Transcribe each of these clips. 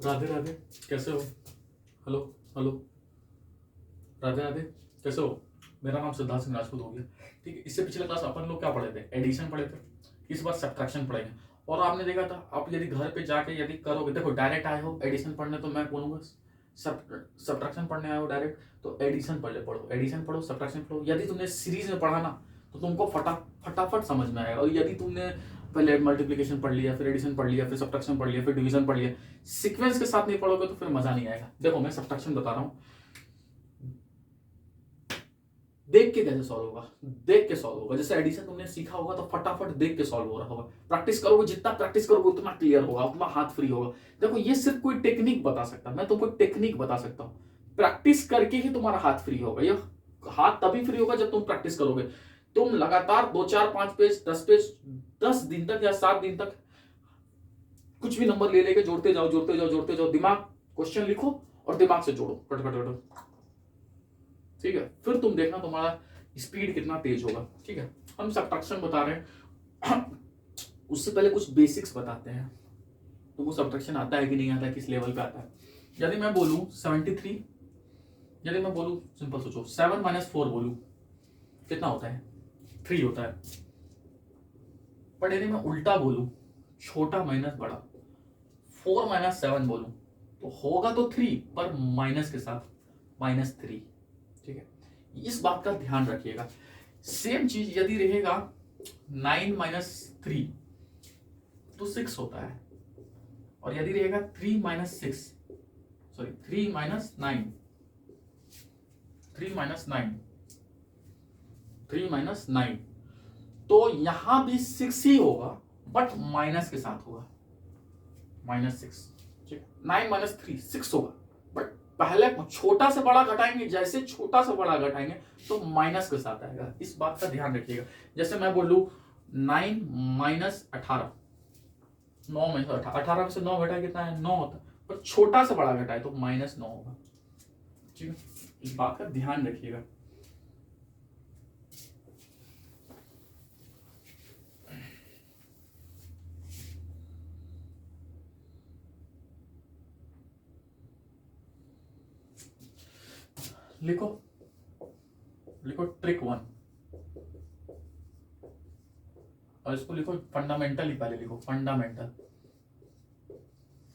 राधे राधे, कैसे हो? Hello. Hello. Radhe Radhe, कैसे हो? मेरा नाम सिद्धार्थ सिंह राजपूत हो गया। ठीक है, इससे पिछले क्लास अपन लोग क्या पढ़े थे? एडिशन पढ़े थे। इस बार सब्ट्रैक्शन पढ़ेंगे। और आपने देखा था, आप यदि घर पे जाके यदि करोगे, देखो डायरेक्ट आए हो एडिशन पढ़ने तो मैं बोलूंगा सब्ट्रैक्शन पढ़ने आए हो डायरेक्ट तो एडिशन पढ़ो, एडिशन पढ़ो, सब्ट्रैक्शन पढ़ो। यदि तुमने सीरीज में पढ़ा ना तो तुमको फटाफट समझ में आएगा। और यदि तुमने पहले मल्टीप्लिकेशन पढ़ लिया, फिर एडिशन पढ़ लिया, फिर सब्ट्रैक्शन पढ़ लिया, फिर डिवीजन पढ़ लिया, सीक्वेंस के साथ नहीं पढ़ोगे तो फिर मजा नहीं आएगा। देखो मैं सब्ट्रैक्शन बता रहा हूँ, देख के कैसे सॉल्व होगा, देख के सॉल्व होगा। जैसे एडिशन तुमने सीखा होगा तो फटाफट देख के सॉल्व हो रहा होगा। प्रैक्टिस करोगे, जितना प्रैक्टिस करोगे उतना क्लियर होगा, उतना हाथ फ्री होगा। देखो ये सिर्फ कोई टेक्निक बता सकता, मैं तुमको टेक्निक बता सकता हूँ। प्रैक्टिस करके ही तुम्हारा हाथ फ्री होगा। ये हाथ तभी फ्री होगा जब तुम प्रैक्टिस करोगे। तुम लगातार 2 4 5 पेज 10 पेज 10 दिन तक या 7 दिन तक कुछ भी नंबर ले लेके जोड़ते जाओ, जोड़ते जाओ, जोड़ते जाओ। दिमाग क्वेश्चन लिखो और दिमाग से जोड़ो, कट कट कट। ठीक है, फिर तुम देखना तुम्हारा स्पीड कितना तेज होगा। ठीक है, हम सब्ट्रैक्शन बता रहे हैं। उससे पहले कुछ बेसिक्स बताते हैं। तुमको सब्ट्रैक्शन आता है कि नहीं आता है, किस लेवल पे आता है। यदि मैं बोलूं 73, यदि मैं बोलूं, सिंपल सोचो, 7 - 4 बोलूं, कितना होता है? 3 होता है। पर यदि मैं उल्टा बोलूं, छोटा माइनस बड़ा, 4 - 7 बोलूं, तो होगा तो 3 पर माइनस के साथ, -3। ठीक है, इस बात का ध्यान रखिएगा। सेम चीज यदि रहेगा 9 - 3 तो 6 होता है। और यदि रहेगा 3 - 6, सॉरी 3 - 9, 3 - 9, 3 - 9, तो यहां भी 6 ही होगा बट माइनस के साथ होगा, -6। ठीक है, 9 - 3 6 होगा, बट पहले छोटा से बड़ा घटाएंगे, जैसे छोटा से बड़ा घटाएंगे तो माइनस के साथ आएगा। इस बात का ध्यान रखिएगा। जैसे मैं बोलूं 9 - 18, 9 में से 18 में से 9 घटाए कितना है? 9 होता है। पर छोटा से बड़ा घटाए तो -9 होगा। ठीक है, इस बात का ध्यान रखिएगा। लिखो, लिखो ट्रिक 1 और इसको लिखो फंडामेंटल ही पहले लिखो, फंडामेंटल,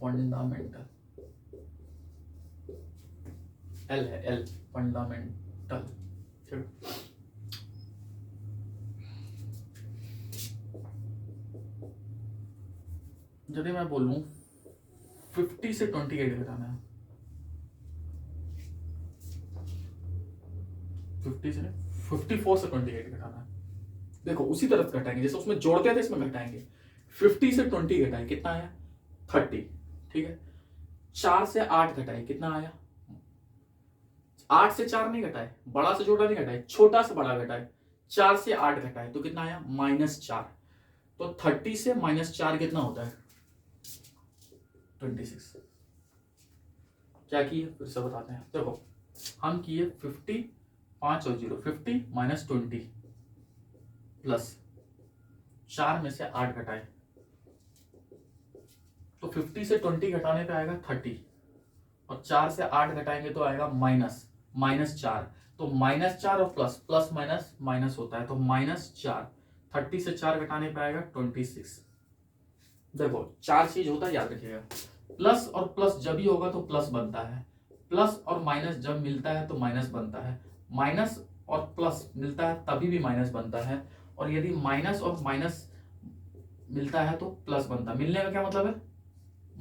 फंडामेंटल, एल है, एल, फंडामेंटल। ठीक, यदि मैं बोलूं 50 से 28 घटाना है, 50 से 54 से 28 घटाना है। देखो उसी तरफ घटाएंगे जैसे उसमें जोड़ते थे, इसमें घटाएंगे। 50 से 20 घटाए कितना आया? 30। ठीक है, 4 से 8 घटाए कितना आया? 8 से 4 नहीं घटाए, बड़ा से छोटा नहीं घटाए, छोटा से बड़ा घटाए। 4 से 8 घटाए तो कितना आया? -4। तो 30 से -4 कितना होता है? 26। क्या किए फिर से बताते हैं। देखो हम किए 50, 5 और 0, 50 - 20 प्लस 4 में से 8 घटाए तो 50 से 20 घटाने पे आएगा 30, और 4 से 8 घटाएंगे तो आएगा -4। तो -4 और प्लस, प्लस माइनस माइनस होता है तो -4। 30 से 4 घटाने पे आएगा 26। देखो 4 चीज होता है, याद रखिएगा। प्लस और प्लस जब भी होगा तो प्लस बनता है, प्लस और माइनस जब मिलता है तो माइनस बनता है, माइनस और प्लस मिलता है तभी भी माइनस बनता है, और यदि माइनस और माइनस मिलता है तो प्लस बनता है। मिलने का क्या मतलब है?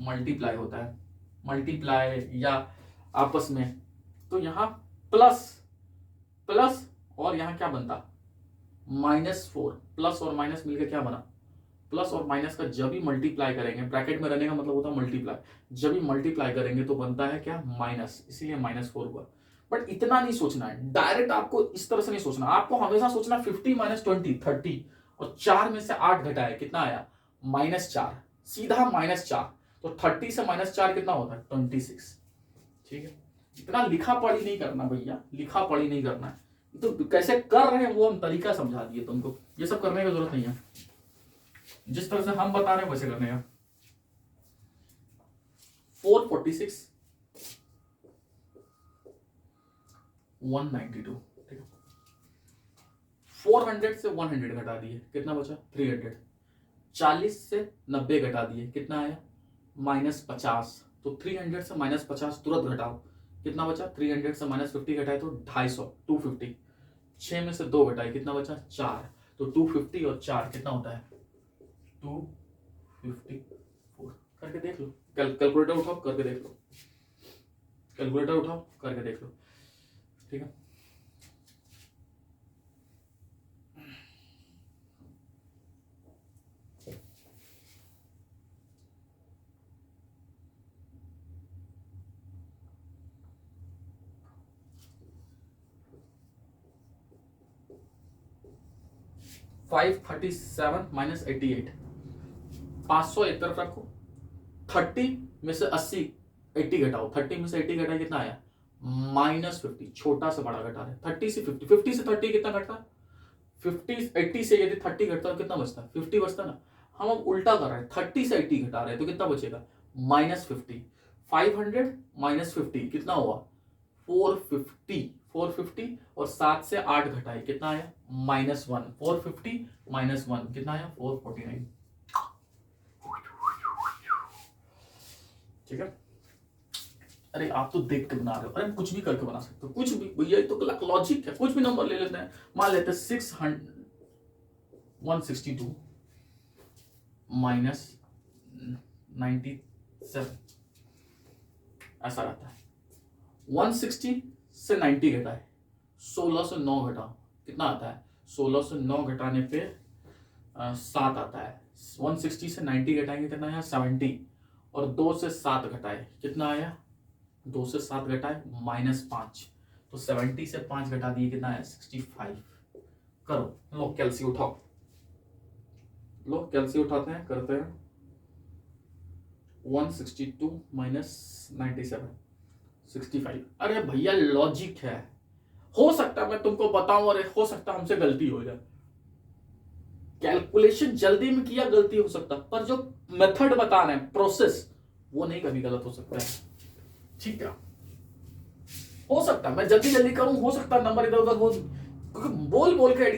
मल्टीप्लाई होता है, मल्टीप्लाई या आपस में। तो यहां प्लस, प्लस और यहां क्या बनता? -4। प्लस और माइनस मिलकर क्या बना? प्लस और माइनस का जब भी मल्टीप्लाई करेंगे, ब्रैकेट में रहने का मतलब होता है मल्टीप्लाई, जब भी मल्टीप्लाई करेंगे तो बनता है क्या? माइनस, इसीलिए -4 हुआ। बट इतना नहीं सोचना है, डायरेक्ट आपको इस तरह से नहीं सोचना, आपको हमेशा सोचना 50 - 20 30, और 4 में से 8 घटाए कितना आया? -4, सीधा -4। तो 30 से -4 कितना होता है? 26। ठीक है, इतना लिखा पढ़ी नहीं करना भैया, लिखा पढ़ी नहीं करना है। तो कैसे कर रहे हैं वो हम तरीका समझा दिए तुमको, ये सब करने की जरूरत नहीं है। जिस तरह से हम बता रहे हैं वैसे करने का। 446 192, ठीक है। 400 से 100 घटा दिए, कितना बचा 300। 40 से 90 घटा दिए, कितना आया -50। तो 300 से -50 तुरंत घटाओ, कितना बचा 300 से -50 घटाए तो 250 250। 6 में से 2 घटाए, कितना बचा 4। तो 250 और 4 कितना होता है 254। करके देख लो, कैलकुलेटर उठाओ करके देख लो, कैलकुलेटर उठाओ करके देख लो, ठीक है। -537 -88, 500 एक तरफ रखो। 30 में से 80 80 घटाओ, 30 में से 80 घटाए कितना आया -50। छोटा से बड़ा घटा रहे, 30 से 50, 50 से 30 कितना घटता, 50 80 से यदि 30 घटता तो कितना बचता 50 बचता ना। हम अब उल्टा कर रहे हैं, 30 से 80 घटा रहे हैं तो कितना बचेगा -50। 500 -50 कितना हुआ 450। 450 और 7 से 8 घटाए कितना आया -1। 450 -1 कितना आया 449, ठीक है। अरे आप तो देख के बना रहे हो, अरे कुछ भी करके बना सकते हो, कुछ भी भैया, तो लॉजिक है, कुछ भी नंबर ले लेते हैं। मान लेते हैं 162 -97, ऐसा रहता है। 160 से 90 घटाए, 16 से 9 घटाओ, कितना आता है 16 से 9 घटाने पे 7 आता है। 160 से 90 घटाएंगे कितना आया 70, और 2 से 7 घटाए कितना आया 2 से 7 घटाए -5। तो 70 से 5 घटा दिए कितना आया 65। करो, लो कैलसी उठाओ, लो कैलसी उठाते हैं, करते हैं। 162 -97 65। अरे भैया लॉजिक है, हो सकता है मैं तुमको बताऊं और हो सकता हमसे गलती हो जाए, कैलकुलेशन जल्दी में किया गलती हो सकता, पर जो मेथड बता रहे हैं प्रोसेस वो नहीं कभी गलत हो सकता है, ठीक है। हो सकता है मैं जल्दी जल्दी करूं, हो सकता है नंबर इधर उधर हो, क्योंकि बोल बोल के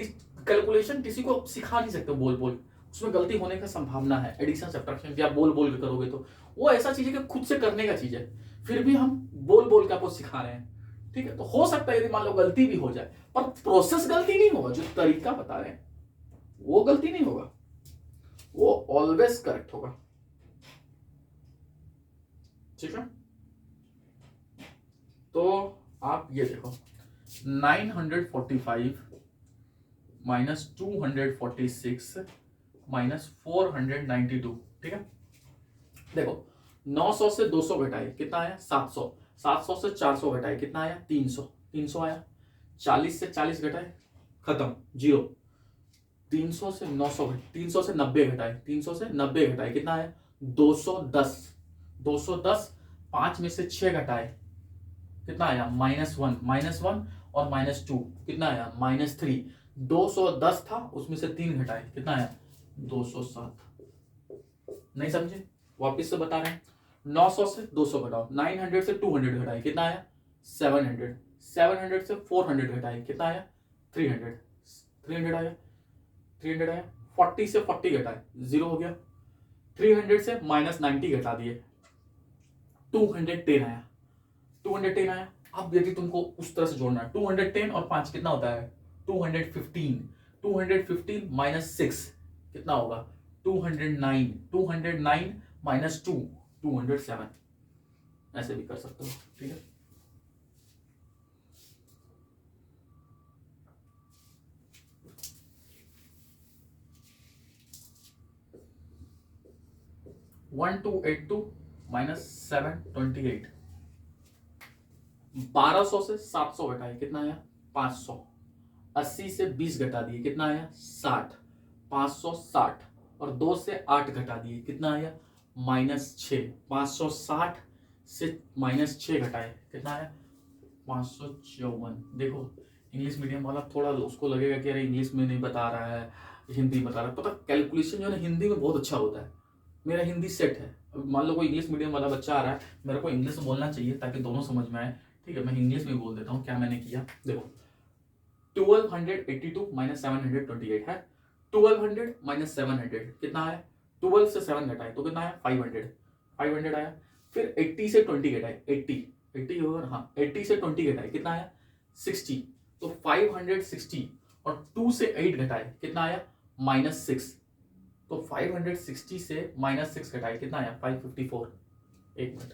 कैलकुलेशन किसी को सिखा नहीं सकते, बोल बोल उसमें गलती होने का संभावना है। एडिशन सब्ट्रैक्शन या बोल बोल के करोगे तो वो ऐसा चीज है कि खुद से करने का चीज है, फिर भी हम बोल बोल के आपको सिखा रहे हैं, ठीक है। तो हो सकता है यदि मान लो गलती भी हो जाए, पर प्रोसेस गलती नहीं होगा, जो तरीका बता रहे हैं वो गलती नहीं होगा, वो ऑलवेज करेक्ट होगा, ठीक है। तो आप ये देखो 945 -246 -492, ठीक है। देखो 900 से 200 घटाए कितना आया 700। 700 से 400 घटाए कितना आया 300। 300 आया। 40 से 40 घटाए खत्म, जीरो। 300 से 900 300 से 90 घटाए, 300 से 90 घटाए कितना आया 210। 210 5 में से 6 घटाए कितना आया -1 -1 और -2 कितना आया -3। 210 था उसमें से 3 घटाए कितना आया 207। नहीं समझे, वापिस से बता रहे हैं। 900 से 200 घटाओ, 900 से 200 घटाए कितना आया 700। 700 से 400 घटाए कितना आया 300। 300 आया, 300 आया। 40 से 40 घटाए 0 हो गया। 300 से -90 घटा दिए 210 आया। 210 आया। अब यदि तुमको उस तरह से जोड़ना है 210 और 5 कितना होता है 215। 215 -6 कितना होगा 209। 209 -2 207, ऐसे भी कर सकते हो, ठीक है। -1282 -728। 1200 से 700 घटाए कितना आया 500। 80 से 20 घटा दिए कितना आया 60। 560 और 2 से 8 घटा दिए कितना आया -6। 560 से -6 घटाए कितना आया 554। देखो इंग्लिश मीडियम वाला थोड़ा उसको लगेगा कि अरे इंग्लिश में नहीं बता रहा है, हिंदी बता रहा है, पता कैलकुलेशन जो है ना हिंदी में बहुत अच्छा होता है, मेरा हिंदी सेट है। अब मान लो कोई इंग्लिश मीडियम वाला बच्चा आ रहा है, मेरे को इंग्लिश में बोलना चाहिए ताकि दोनों समझ में आए, ठीक है, मैं इंग्लिश में बोल देता हूँ क्या मैंने किया। देखो 1282 माइनस 728 है, 1200 माइनस 700 कितना है, 12 से 7 घटाए तो कितना आया 500, 500 आया। फिर 80 से 20 घटाए, 80 होगा ना, हाँ 80 से 20 घटाए कितना आया 60, तो 560, और 2 से 8 घटाए कितना आया -6, तो 560 से -6 घटाए कितना आया 554। एक मिनट,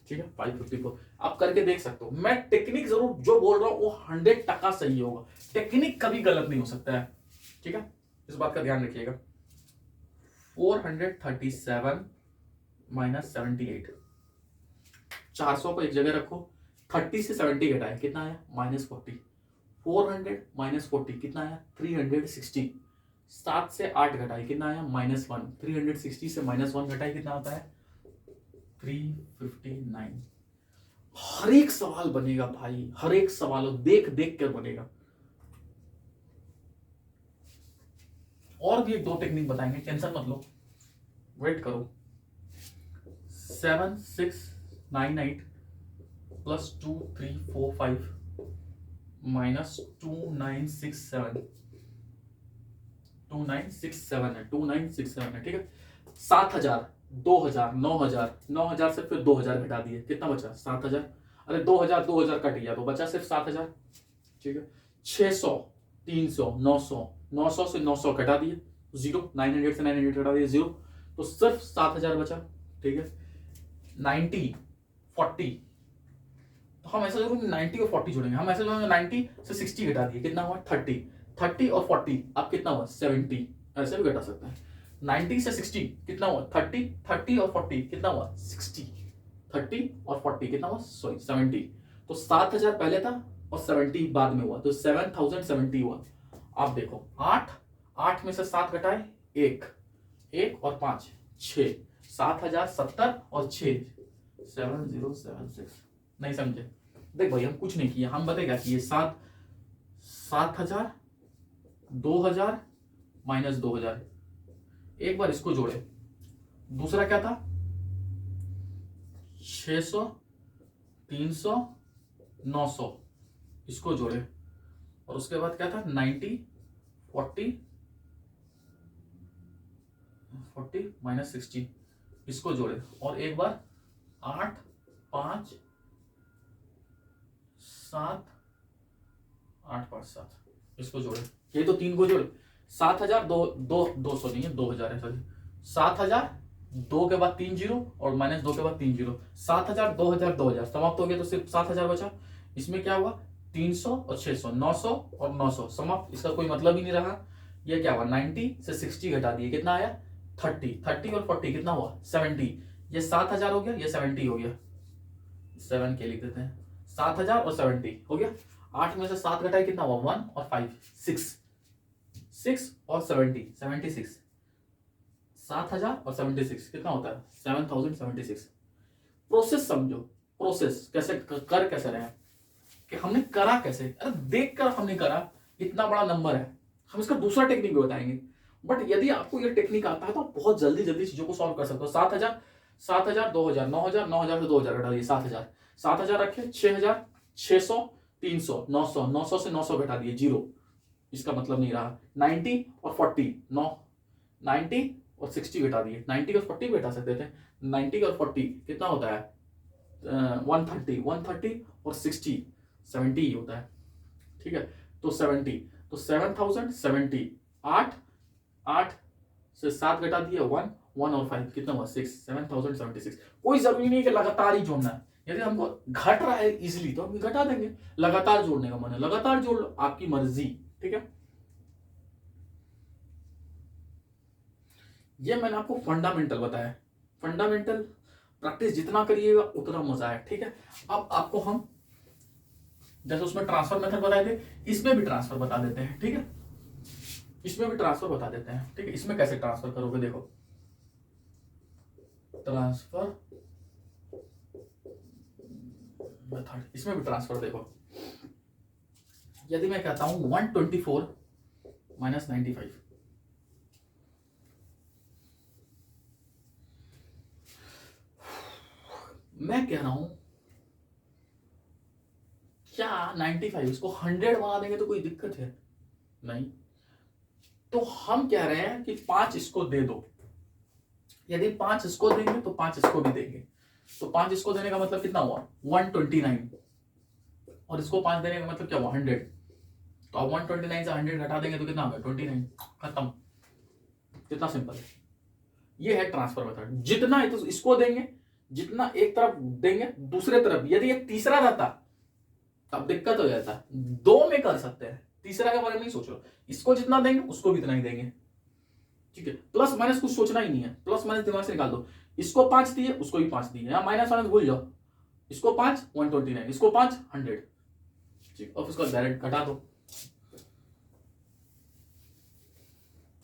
ठीक है 554, आप करके देख सकते हो। मैं टेक्निक जरूर जो बोल रहा हूं वो 100% सही होगा, टेक्निक कभी गलत नहीं हो सकता है, ठीक है, इस बात का ध्यान रखिएगा। 437 माइनस 78, 400 को एक जगह रखो, 30 से 70 घटाए कितना आया -40, 400 माइनस 40 कितना आया 360, 7 से 8 घटाए कितना आया -1, 360 से -1 घटाए कितना आता है 359। हर एक सवाल बनेगा भाई, हर एक सवाल देख देख कर बनेगा। और भी एक दो टेक्निक बताएंगे, टेंशन मत लो, वेट करो। 7698 प्लस 2345 माइनस 2967 है, 2967 है, ठीक है। 7000, 2000, 9000, 9000 से फिर 2000 घटा दिए कितना बचा 7000, अरे 2000 कट गया तो बचा सिर्फ 7000, ठीक है। 600, 300, 900, 900 से 900 घटा दिए जीरो, 900 से 900 घटा दिए जीरो, तो सिर्फ 7000 बचा, ठीक है। 90, 40, तो हम ऐसा जरूर 90 और 40 जोड़ेंगे, हम ऐसे जोड़ेंगे 90 से 60 घटा दिए कितना हुआ 30, 30 और 40 अब कितना हुआ 70, ऐसे भी घटा सकते हैं। 90 से 60 कितना हुआ 30, 30 और 40 कितना हुआ 60, 30 और 40 कितना हुआ सॉरी 70, तो 7000 पहले था और 70 बाद में हुआ, तो 7070 हुआ। आप देखो 8 में से 7 घटाए 1 और 5 6, 7070 और 6 7076, नहीं समझे, देख भाई हम कुछ नहीं किया, हम बताए क्या किए 7000 2000 माइनस 2000, एक बार इसको जोड़े, दूसरा क्या था 600 300 900, इसको जोड़े, और उसके बाद क्या था 90 40 माइनस 60, इसको जोड़े, और एक बार 8 5 7 8 5 7, इसको जोड़े, ये तो 3 को जोड़े, 7000 200 नहीं है 2000 है सॉरी, 7000 2 के बाद 3 जीरो और -2 के बाद 3 जीरो, 7000 2000 2000 समाप्त हो गया, तो सिर्फ 7000 बचा। इसमें क्या हुआ 300 और 600 900 और 900 समाप्त, इसका कोई मतलब ही नहीं रहा। ये क्या हुआ 90 से 60 घटा दिए कितना आया 30 और 40 कितना हुआ 70, ये 7000 हो गया, ये 70 हो गया, 7 के लिख देते हैं, 7000 और 70 हो गया। 8 में से 7 घटाए कितना हुआ 1 और 5 6 और 76, 7000 और 76 कितना होता है 7076। प्रोसेस समझो, प्रोसेस कैसे कर कैसे रहे हैं, कि हमने करा कैसे, अरे देख कर हमने करा, इतना बड़ा नंबर है, हम इसका दूसरा टेक्निक भी बताएंगे। बट यदि आपको ये टेक्निक आता है तो आप बहुत जल्दी जल्दी चीजों को सॉल्व कर सकते हो। 7000 2000 9000 9000 से 2000 घटा दिए 7000 रखे, 6000 600 300 900 900 से 900 घटा दिए जीरो, इसका मतलब नहीं रहा। 90 और 40 90 और 60 घटा दिए, 90 और 40 भी घटा सकते थे, 90 और 40 कितना होता है 130 और 60 70 ही होता है, ठीक है। तो 70, तो 7070, 8 से 7 घटा दिए 1 और 5 कितना हुआ 6, 7076। कोई जरूरी नहीं कि लगातार ही जोड़ना है, यदि हमको घट रहा है इजिली तो हम घटा देंगे, लगातार जोड़ने का मन है लगातार जोड़ लो, आपकी मर्जी, ठीक है। ये मैंने आपको फंडामेंटल बताया, फंडामेंटल प्रैक्टिस जितना करिएगा उतना मजा है, ठीक है। अब आपको हम जैसे उसमें ट्रांसफर मेथड बताए थे, इसमें भी ट्रांसफर बता देते हैं, ठीक है, इसमें भी ट्रांसफर बता देते हैं, ठीक है। इसमें कैसे ट्रांसफर करोगे देखो, ट्रांसफर मेथड, इसमें भी ट्रांसफर देखो, यदि मैं कहता हूं 124 -95। मैं कह रहा हूं क्या 95 इसको 100 बना देंगे तो कोई दिक्कत है? नहीं। तो हम कह रहे हैं कि 5 इसको दे दो। यदि 5 इसको देंगे तो 5 इसको भी देंगे। तो 5 इसको देने का मतलब कितना हुआ? 129। और इसको 5 देने का मतलब क्या हुआ? 100। तो अब 129 से 100 घटा देंगे तो कितना होगा? 29। खत्म। कितना सिंपल है। ये है ट्रांसफर मेथड। जितना इसको देंगे, जितना एक तरफ देंगे दूसरे तरफ, यदि एक तीसरा रहता तब दिक्कत हो जाता। 2 में कर सकते हैं, तीसरा के बारे में नहीं सोचो। इसको जितना देंगे उसको भी इतना ही देंगे। ठीक है, प्लस माइनस कुछ सोचना ही नहीं है। प्लस माइनस दिमाग से निकाल दो। इसको 5 दिए, उसको भी 5 दिए, या माइनस माइनस भूल जाओ। इसको 5 129, इसको 5 100। ठीक, और उसको डायरेक्ट घटा दो।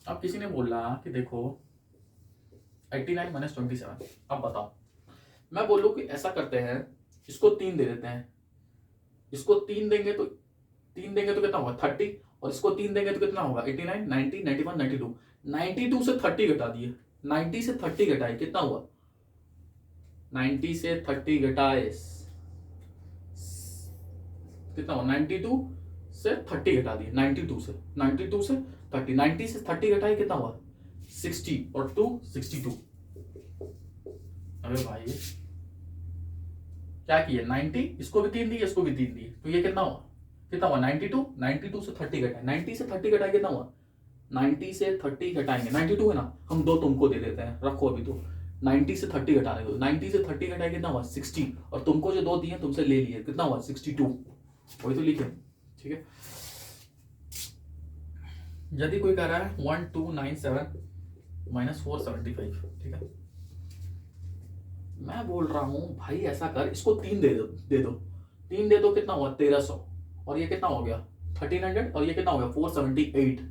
अब किसी ने बोला कि देखो 89 - 27। अब बताओ, मैं बोलूं कि ऐसा करते हैं, इसको 3 दे देते हैं। इसको 3 देंगे तो कितना होगा? 30। और इसको 3 देंगे तो कितना होगा? 89 90 91 92। 92 से 30 घटा दिए। 90 से 30 घटाए, कितना हुआ? 90 से 30 घटाए कितना हुआ? 92 से 30 घटा दिए। 92 से 30। 90 से 30 घटाए, कितना हुआ? 60। और 2 62। अरे भाई क्या किया? 90, इसको भी 3 दिए, इसको भी 3 दिए, तो ये कितना हुआ? 92। 92 से 30 घटाए, 90 से 30 घटाए, कितना हुआ? 90 से 30 घटाएंगे, 92 है ना, हम 2 तुमको दे देते हैं, रखो अभी। तो 90 से 30 घटाने दो। 90 से 30 घटाए, कितना हुआ? 60। और तुमको जो 2 दिए तुमसे ले लिए, कितना हुआ? 62। वही तो लिखे। ठीक है, यदि कोई कह रहा है 1297 - 475, ठीक है, मैं बोल रहा हूं भाई ऐसा कर, इसको 3 दे दो। 3 दे दो, कितना हुआ? 1300। और ये कितना हो गया? 1300। और ये कितना हो गया? 478।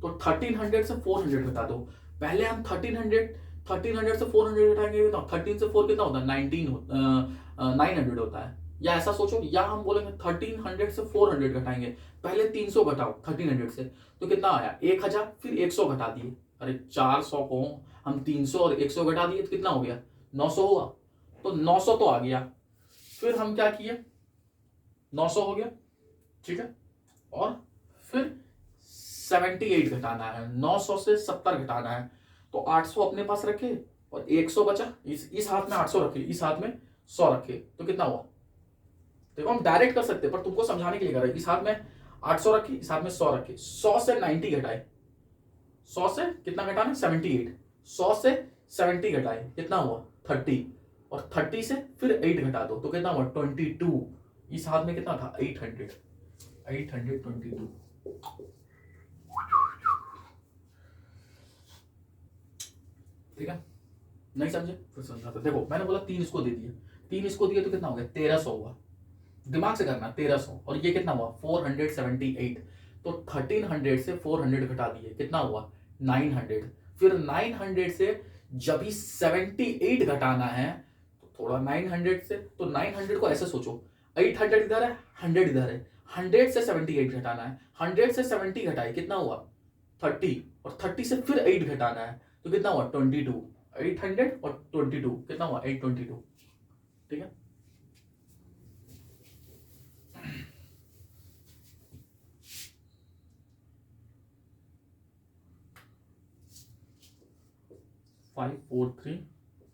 तो 1300 से 400 घटा दो। पहले हम 1300 से 400 घटाएंगे, तो 13 से 4 कितना होता है? 900 होता है। या ऐसा सोचो, या हम बोलेंगे 1300 से 400 घटाएंगे। पहले 300 घटाओ 1300 से, तो कितना आया? 1000। फिर 100 घटा दिए। अरे 400 को हम 300 और 100 घटा दिए तो कितना हो गया? 900 हुआ। तो 900 तो आ गया। फिर हम क्या किए? 900 हो गया, ठीक है। और फिर 78 घटाना है। 900 से 70 घटाना है, तो 800 अपने पास रखे और 100 बचा। इस हाथ में 800 रखे, इस हाथ में 100 रखे, तो कितना हुआ? देखो हम डायरेक्ट कर सकते हैं, पर तुमको समझाने के लिए कर रहे हैं। इस हाथ में 800 रखे, इस हाथ में 100 रखे। 100 से 90 घटाए। 100 से कितना घटाना? 78। 100 से 70 घटाए, कितना हुआ? 30। और 30 से फिर 8 घटा दो, तो कितना हुआ? 22। इस हाथ में कितना था? 800। 822। ठीक है, नहीं समझे? फिर समझाते। देखो मैंने बोला 3 इसको दे दिए, 3 इसको दिए, तो कितना हो गया? 1300 हुआ। दिमाग से करना, 1300। और ये कितना हुआ? 478। तो 1300 से 400 घटा दिए, कितना हुआ? 900। फिर 900 से जब ही 78 घटाना है, तो थोड़ा 900 से, तो 900 को ऐसे सोचो, 800 इधर है, 100 इधर है। 100 से 78 घटाना है। 100 से 70 घटाए, कितना हुआ? 30। और 30 से फिर 8 घटाना है, तो कितना हुआ? 22। 800 और 22 कितना हुआ? 822। ठीक है, -543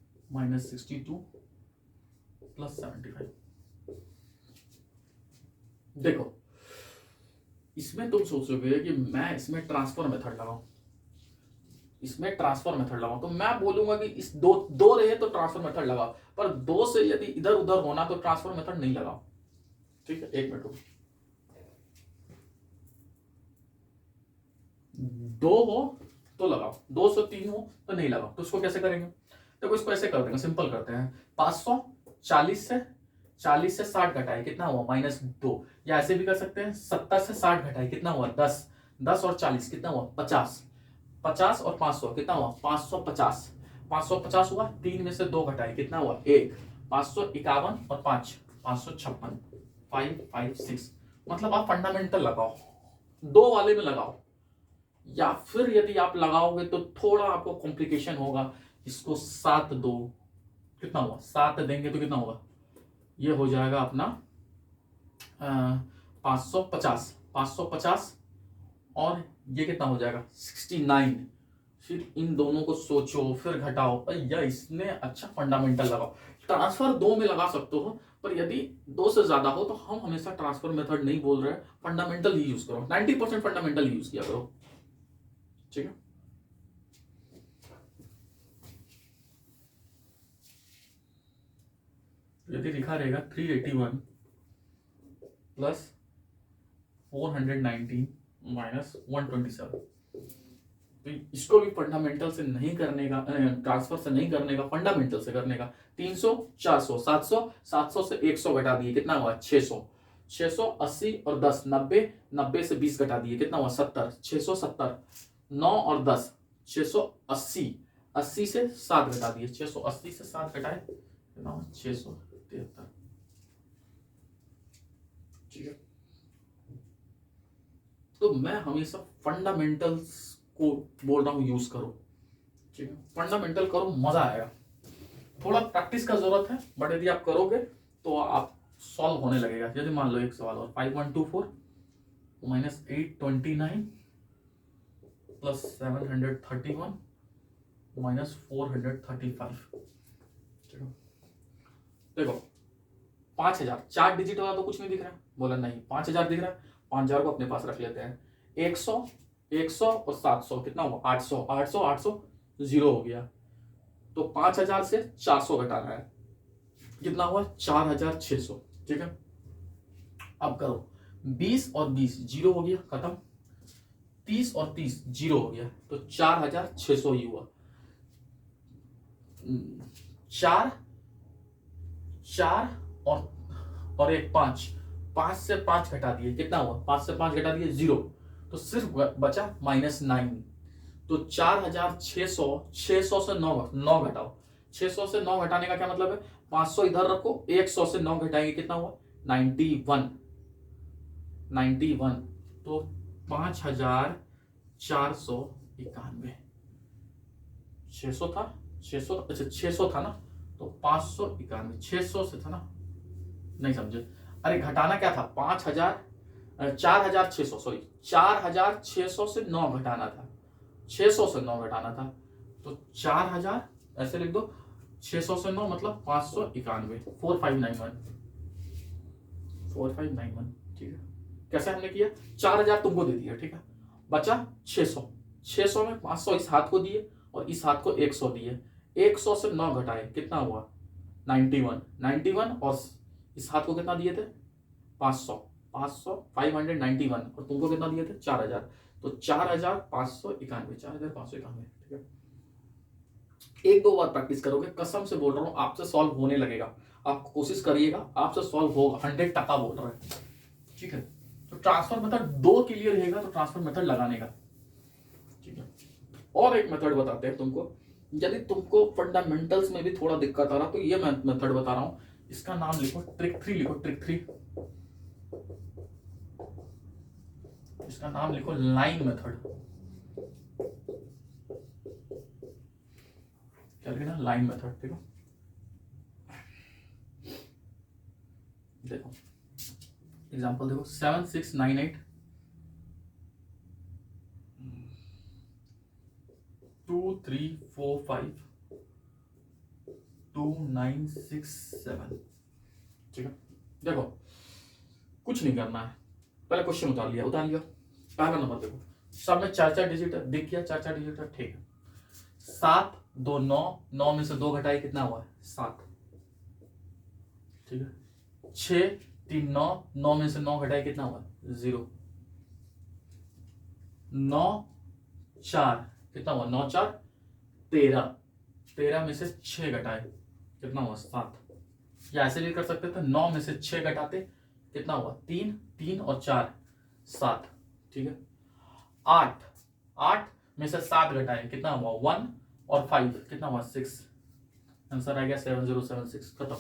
- 62 + 75। देखो इसमें तुम सोचोगे कि मैं इसमें ट्रांसफर मेथड लगाऊं, तो मैं बोलूंगा कि इस दो रहे तो ट्रांसफर मेथड लगाओ, पर 2 से यदि इधर उधर होना तो ट्रांसफर मेथड नहीं लगाओ। ठीक है, 1 मिनट रुको। 2 हो तो लगाओ, 2 से 3 हो तो नहीं लगाओ। तो इसको कैसे करेंगे? देखो इसको ऐसे कर देंगे, सिंपल करते हैं। 500 40 से 60 घटाए, कितना हुआ? -2। या ऐसे भी कर सकते हैं, 70 से 60 घटाए, कितना हुआ? 10। 10 और 40 कितना हुआ? 50। 50 और 500 कितना हुआ? 550। 550 हुआ। 3 में से 2 घटाए, कितना हुआ? 1। 551 और 5 556। 556। मतलब आप फंडामेंटल लगाओ, 2 वाले में लगाओ। या फिर यदि आप लगाओगे तो थोड़ा आपको कॉम्प्लिकेशन होगा। इसको 7 दो कितना हुआ, 7 देंगे तो कितना होगा, ये हो जाएगा अपना 550, 550 और ये कितना हो जाएगा 69। फिर इन दोनों को सोचो फिर घटाओ, या इसने अच्छा फंडामेंटल लगाओ। ट्रांसफर 2 में लगा सकते हो, पर यदि 2 से ज्यादा हो तो हम हमेशा ट्रांसफर मेथड नहीं बोल रहे, फंडामेंटल ही यूज करो, 90% फंडामेंटल यूज किया करो, ठीक है। यदि लिखा रहेगा 381 प्लस 419 माइनस 127, तो इसको भी फंडामेंटल से नहीं करने का, ट्रांसफर से नहीं करने का, फंडामेंटल से करने का। 300, 400, 700, 700 से 100 घटा दिए कितना हुआ 600, 600, 80 और 10 90, 90 से 20 घटा दिए कितना हुआ 70, 670, 9 और 10 680, 80 से 7 घटा दिए, 680 से 7 घटाए कितना हुआ 673, ठीक है। तो मैं हमेशा फंडामेंटल्स को बोल रहा हूं यूज करो, ठीक है। फंडामेंटल करो, मजा आएगा। थोड़ा प्रैक्टिस का जरूरत है, बट यदि आप करोगे तो आप सॉल्व होने लगेगा। यदि मान लो एक सवाल और 5124 माइनस 829 प्लस 731 माइनस 435, देखो 5000 4 डिजिट वाला तो कुछ नहीं दिख रहा, बोला नहीं 5000 दिख रहा है, 5000 को अपने पास रख लेते हैं। 100, 100 और 700 कितना हुआ 800, 800, 800 जीरो हो गया, तो 5000 से 400 घटाना है, कितना हुआ 4600, ठीक है। अब करो 20 और 20 जीरो हो गया खत्म, 30 और 30 जीरो हो गया, तो 4600 ही हुआ। 4 और एक 5, 5 से 5 घटा दिए कितना हुआ, 5 से 5 घटा दिए 0, तो सिर्फ बचा -9। तो 4600, 600 से 9 घटाओ, 600 से 9 घटाने का क्या मतलब है, 500 इधर रखो, 100 से 9 घटाएंगे कितना हुआ 91, 91, तो 5491, 600 था, 600 अच्छा 600 था ना, तो 591, 600 से था ना, नहीं समझे, अरे घटाना क्या था 4600, सॉरी 4600 से 9 घटाना था, 600 से 9 घटाना था, तो 4000 ऐसे लिख दो, 600 से 9 मतलब 591, 4591, ठीक है। कैसे हमने किया, 4000 तुमको दे दिया, ठीक है, बचा 600, 600 में 500 इस हाथ को दिए और इस हाथ को 100 दिए, 100 से 9 घटाए कितना हुआ 91, 91 और इस हाथ को कितना दिए थे 500, 591 और तुमको कितना दिए थे 4000, तो 4591, 4591, ठीक है। एक दो बार प्रैक्टिस करोगे, कसम से बोल रहा हूं आपसे सॉल्व होने लगेगा, आप कोशिश करिएगा, आपसे सॉल्व होगा, 100% बोल रहा है, ठीक है। तो ट्रांसफर मेथड 2 क्लियर रहेगा तो ट्रांसफर मेथड लगाने का, ठीक है। और एक मेथड बताते हैं तुमको, यदि तुमको फंडामेंटल्स में भी थोड़ा दिक्कत आ रहा तो ये मैं मेथड बता रहा हूं, इसका नाम लिखो ट्रिक 3, लिखो ट्रिक 3, इसका नाम लिखो लाइन मेथड, क्या लिखना लाइन मेथड, ठीक है। देखो एग्जांपल देखो 7698 2345 2967, ठीक है। देखो कुछ नहीं करना है, पहले क्वेश्चन उतार लिया, पहला नंबर देखो, सब में 4-4 डिजिट है, दिख गया 4-4 डिजिट है, ठीक है। 7 2 9, 9 में से 2 घटाए कितना हुआ 7, ठीक है। 6 3 9, 9 में से 9 घटाए कितना हुआ 0, 9 4 कितना हुआ 9 4 13, 13 में से 6 घटाए कितना हुआ 7, या ऐसे भी कर सकते थे 9 में से 6 घटाते कितना हुआ 3, 3 और 4 7, ठीक है। 8 में से 7 घटाए कितना हुआ 1 और 5 कितना हुआ 6, आंसर आ गया 7076, खत्म।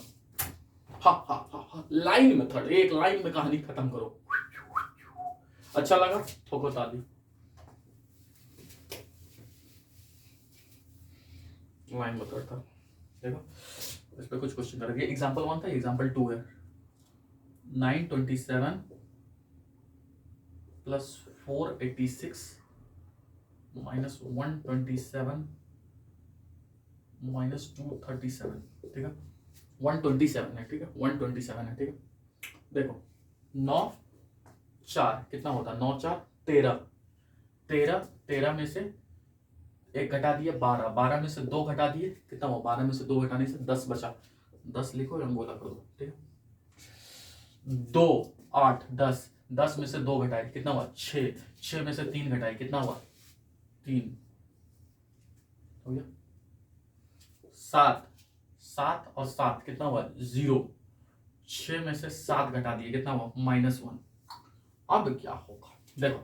हा लाइन मेथड, एक लाइन में कहानी खत्म करो। अच्छा लगा, ठोको ताली। लाइन मेथड था। देखो इस पे कुछ क्वेश्चन करेंगे। एग्जाम्पल 1 था, एग्जाम्पल 2 है। 927 प्लस 486 माइनस 127 माइनस 237, ठीक है। 127 है, ठीक है, 127 है, ठीक है। देखो 9 4 कितना होता है, 9 4 13, 13 13 में से एक घटा दिए 12, 12 में से 2 घटा दिए कितना हुआ, 12 में से 2 घटाने से 10 बचा, 10 लिखो रंगोला कर दो, ठीक है। 2 8 10, 10 में से 2 घटाए कितना हुआ 6, 6 में से 3 घटाए कितना हुआ 3, हो गया। 7 7 और 7 कितना हुआ 0, 6 में से 7 घटा दिए कितना हुआ -1। अब क्या होगा, देखो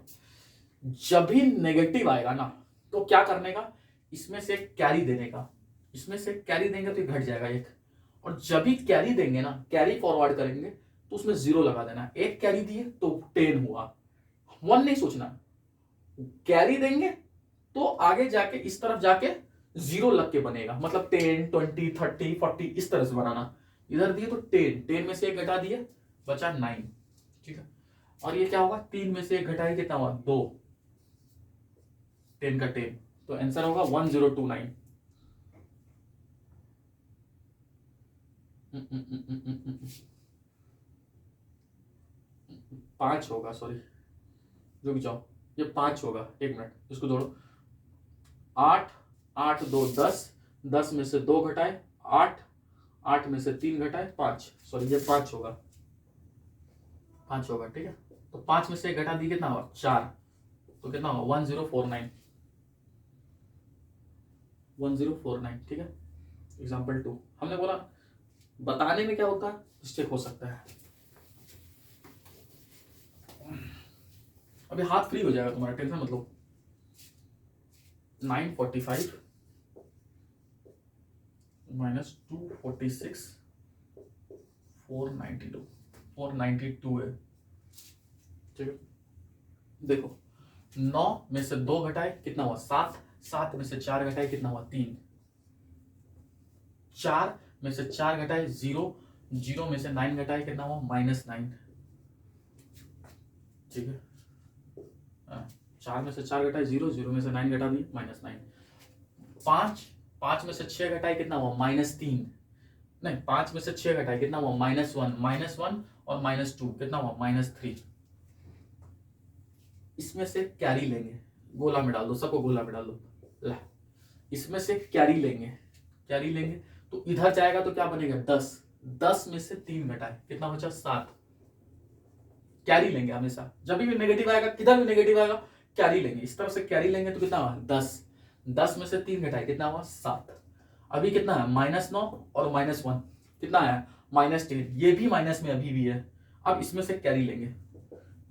जब भी नेगेटिव आएगा ना तो क्या करने का, इसमें से कैरी देने का, इसमें से कैरी देंगे तो घट जाएगा एक, और जब भी कैरी देंगे ना, कैरी फॉरवर्ड करेंगे तो उसमें 0 लगा देना। एक कैरी दिए तो 10 हुआ, 1 नहीं सोचना, कैरी देंगे तो आगे जाके इस तरफ जाके 0 लग के बनेगा, मतलब 10 20 30 40 इस तरह से बनाना। इधर दिए तो 10, 10 में से एक घटा दिए बचा 9, ठीक है। और ये क्या होगा, 3 में से एक घटाई कितना हुआ 2, 10 का 10, तो आंसर होगा 1029। 5 होगा, सॉरी रुक जाओ, ये 5 होगा, एक मिनट इसको जोड़ो। 8 8 2 10, 10 में से 2 घटाए 8, 8 में से 3 घटाए 5, सॉरी ये 5 होगा, 5 होगा, ठीक है। तो 5 में से घटा दी कितना हुआ 4, तो कितना होगा 1049, 1049, ठीक है। एग्जाम्पल 2 हमने बोला बताने में क्या होता है, मिस्टेक हो सकता है। अभी हाथ फ्री हो जाएगा तुम्हारा, टेंशन मत लो। 945 माइनस 246 492, 492 है, ठीक है। देखो 9 में से 2 घटाए कितना हुआ 7, 7 में से 4 घटाए कितना हुआ 3, 4 में से 4 घटाए 0, 0 में से 9 घटाए कितना हुआ -9, ठीक है। 4 में से 4 घटाए 0, 0 में से 9 घटा दिए -9। 5 में से 6 घटाए कितना हुआ -3, नहीं 5 में से 6 घटाए कितना हुआ -1 और -2 कितना हुआ -3। इसमें से कैरी लेंगे, गोला में डाल दो, सबको गोला में डाल दो। इसमें से कैरी लेंगे तो इधर जाएगा तो क्या बनेगा 10, 10 में से 3 घटाए कितना बचा 7। कैरी लेंगे हमेशा, जब भी नेगेटिव आएगा, किधर भी नेगेटिव आएगा कैरी लेंगे, इस तरफ से कैरी लेंगे तो कितना हुआ 10, 10 में से 3 घटाए कितना हुआ 7। अभी कितना है -9 और -1 कितना है -10, ये भी माइनस में अभी भी है। अब इसमें से कैरी लेंगे,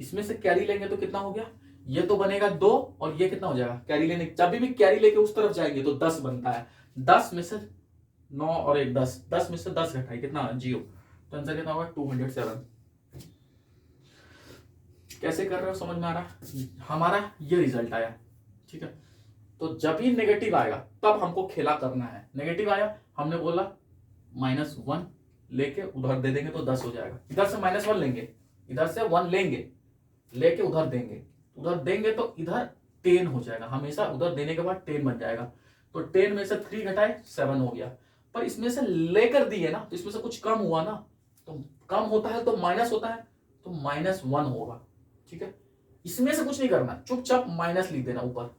इसमें से कैरी लेंगे तो कितना हो गया, ये तो बनेगा 2 और ये कितना हो जाएगा कैरी लेने, जब भी कैरी लेके उस तरफ जाएंगे तो 10 बनता है। 10 में से 9 और 1 10, 10 में से 10 घटाए कितना 0, तो आंसर कितना होगा 207। कैसे कर रहे हो समझ में आ रहा, हमारा ये रिजल्ट आया, ठीक है। तो जब भी नेगेटिव आएगा तब हमको खेला करना है। नेगेटिव आया हमने बोला -1 लेके उधर दे देंगे तो 10 हो जाएगा, इधर से -1 लेंगे, इधर से 1 लेंगे लेके उधर देंगे तो इधर 10 हो जाएगा, हमेशा उधर देने के बाद 10 बन जाएगा। तो 10 में से 3 घटाए 7 हो गया, पर इसमें से लेकर दिए ना तो इसमें से कुछ कम हुआ ना, तो कम होता है तो माइनस होता है तो -1 होगा, ठीक है। इसमें से कुछ नहीं करना, चुपचाप माइनस लिख देना ऊपर,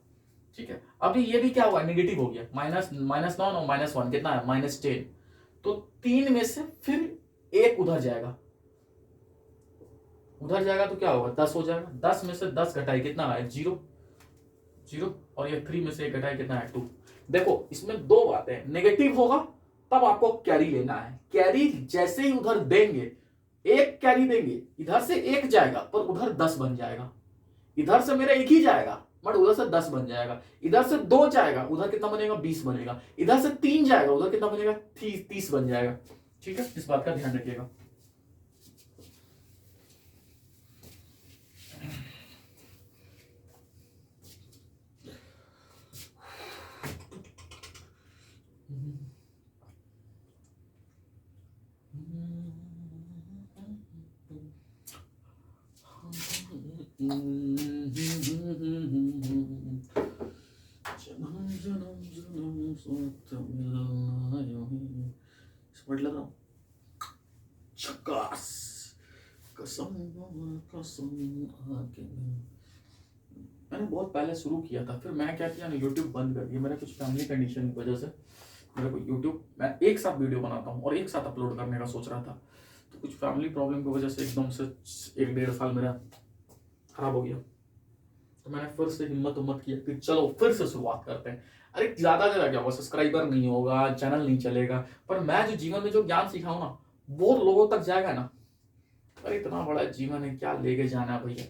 ठीक है। अभी ये भी क्या हुआ नेगेटिव हो गया, -9 और -1 कितना है -10, तो 3 में से फिर एक उधर जाएगा तो क्या होगा 10 हो जाएगा, 10 में से 10 घटाई कितना है 0, और ये 3 में से एक घटाई कितना है 2। देखो इसमें दो बातें, नेगेटिव होगा तब आपको कैरी लेना है, कैरी जैसे ही उधर देंगे, एक कैरी देंगे इधर से एक जाएगा पर उधर 10 बन जाएगा, इधर से मेरा एक ही जाएगा बट उधर से 10 बन जाएगा, इधर से 2 जाएगा उधर कितना बनेगा 20 बनेगा, इधर से 3 जाएगा उधर कितना बनेगा 30 बन जाएगा, ठीक है। इस बात का ध्यान रखिएगा। जन्म जन्म जन्म साथ मिलना यूं ही, समझ लगा झकास। कसम कसम आके मैंने बहुत पहले शुरू किया था, फिर मैं क्या किया ना, यूट्यूब बंद कर दिया। मेरा कुछ फैमिली कंडीशन की वजह से मेरे को यूट्यूब, मैं एक साथ वीडियो बनाता हूँ और एक साथ अपलोड करने का सोच रहा था, तो कुछ फैमिली प्रॉब्लम की वजह से एकदम से 1-1.5 साल मेरा खराब हो गया। तो मैंने फिर से हिम्मत किया कि चलो फिर से शुरुआत करते हैं। अरे ज्यादा क्या होगा, सब्सक्राइबर नहीं होगा, चैनल नहीं चलेगा, पर मैं जो जीवन में जो ज्ञान सीखा हूं ना, वो लोगों तक जाएगा ना। अरे इतना बड़ा जीवन है, क्या लेके जाना है भैया।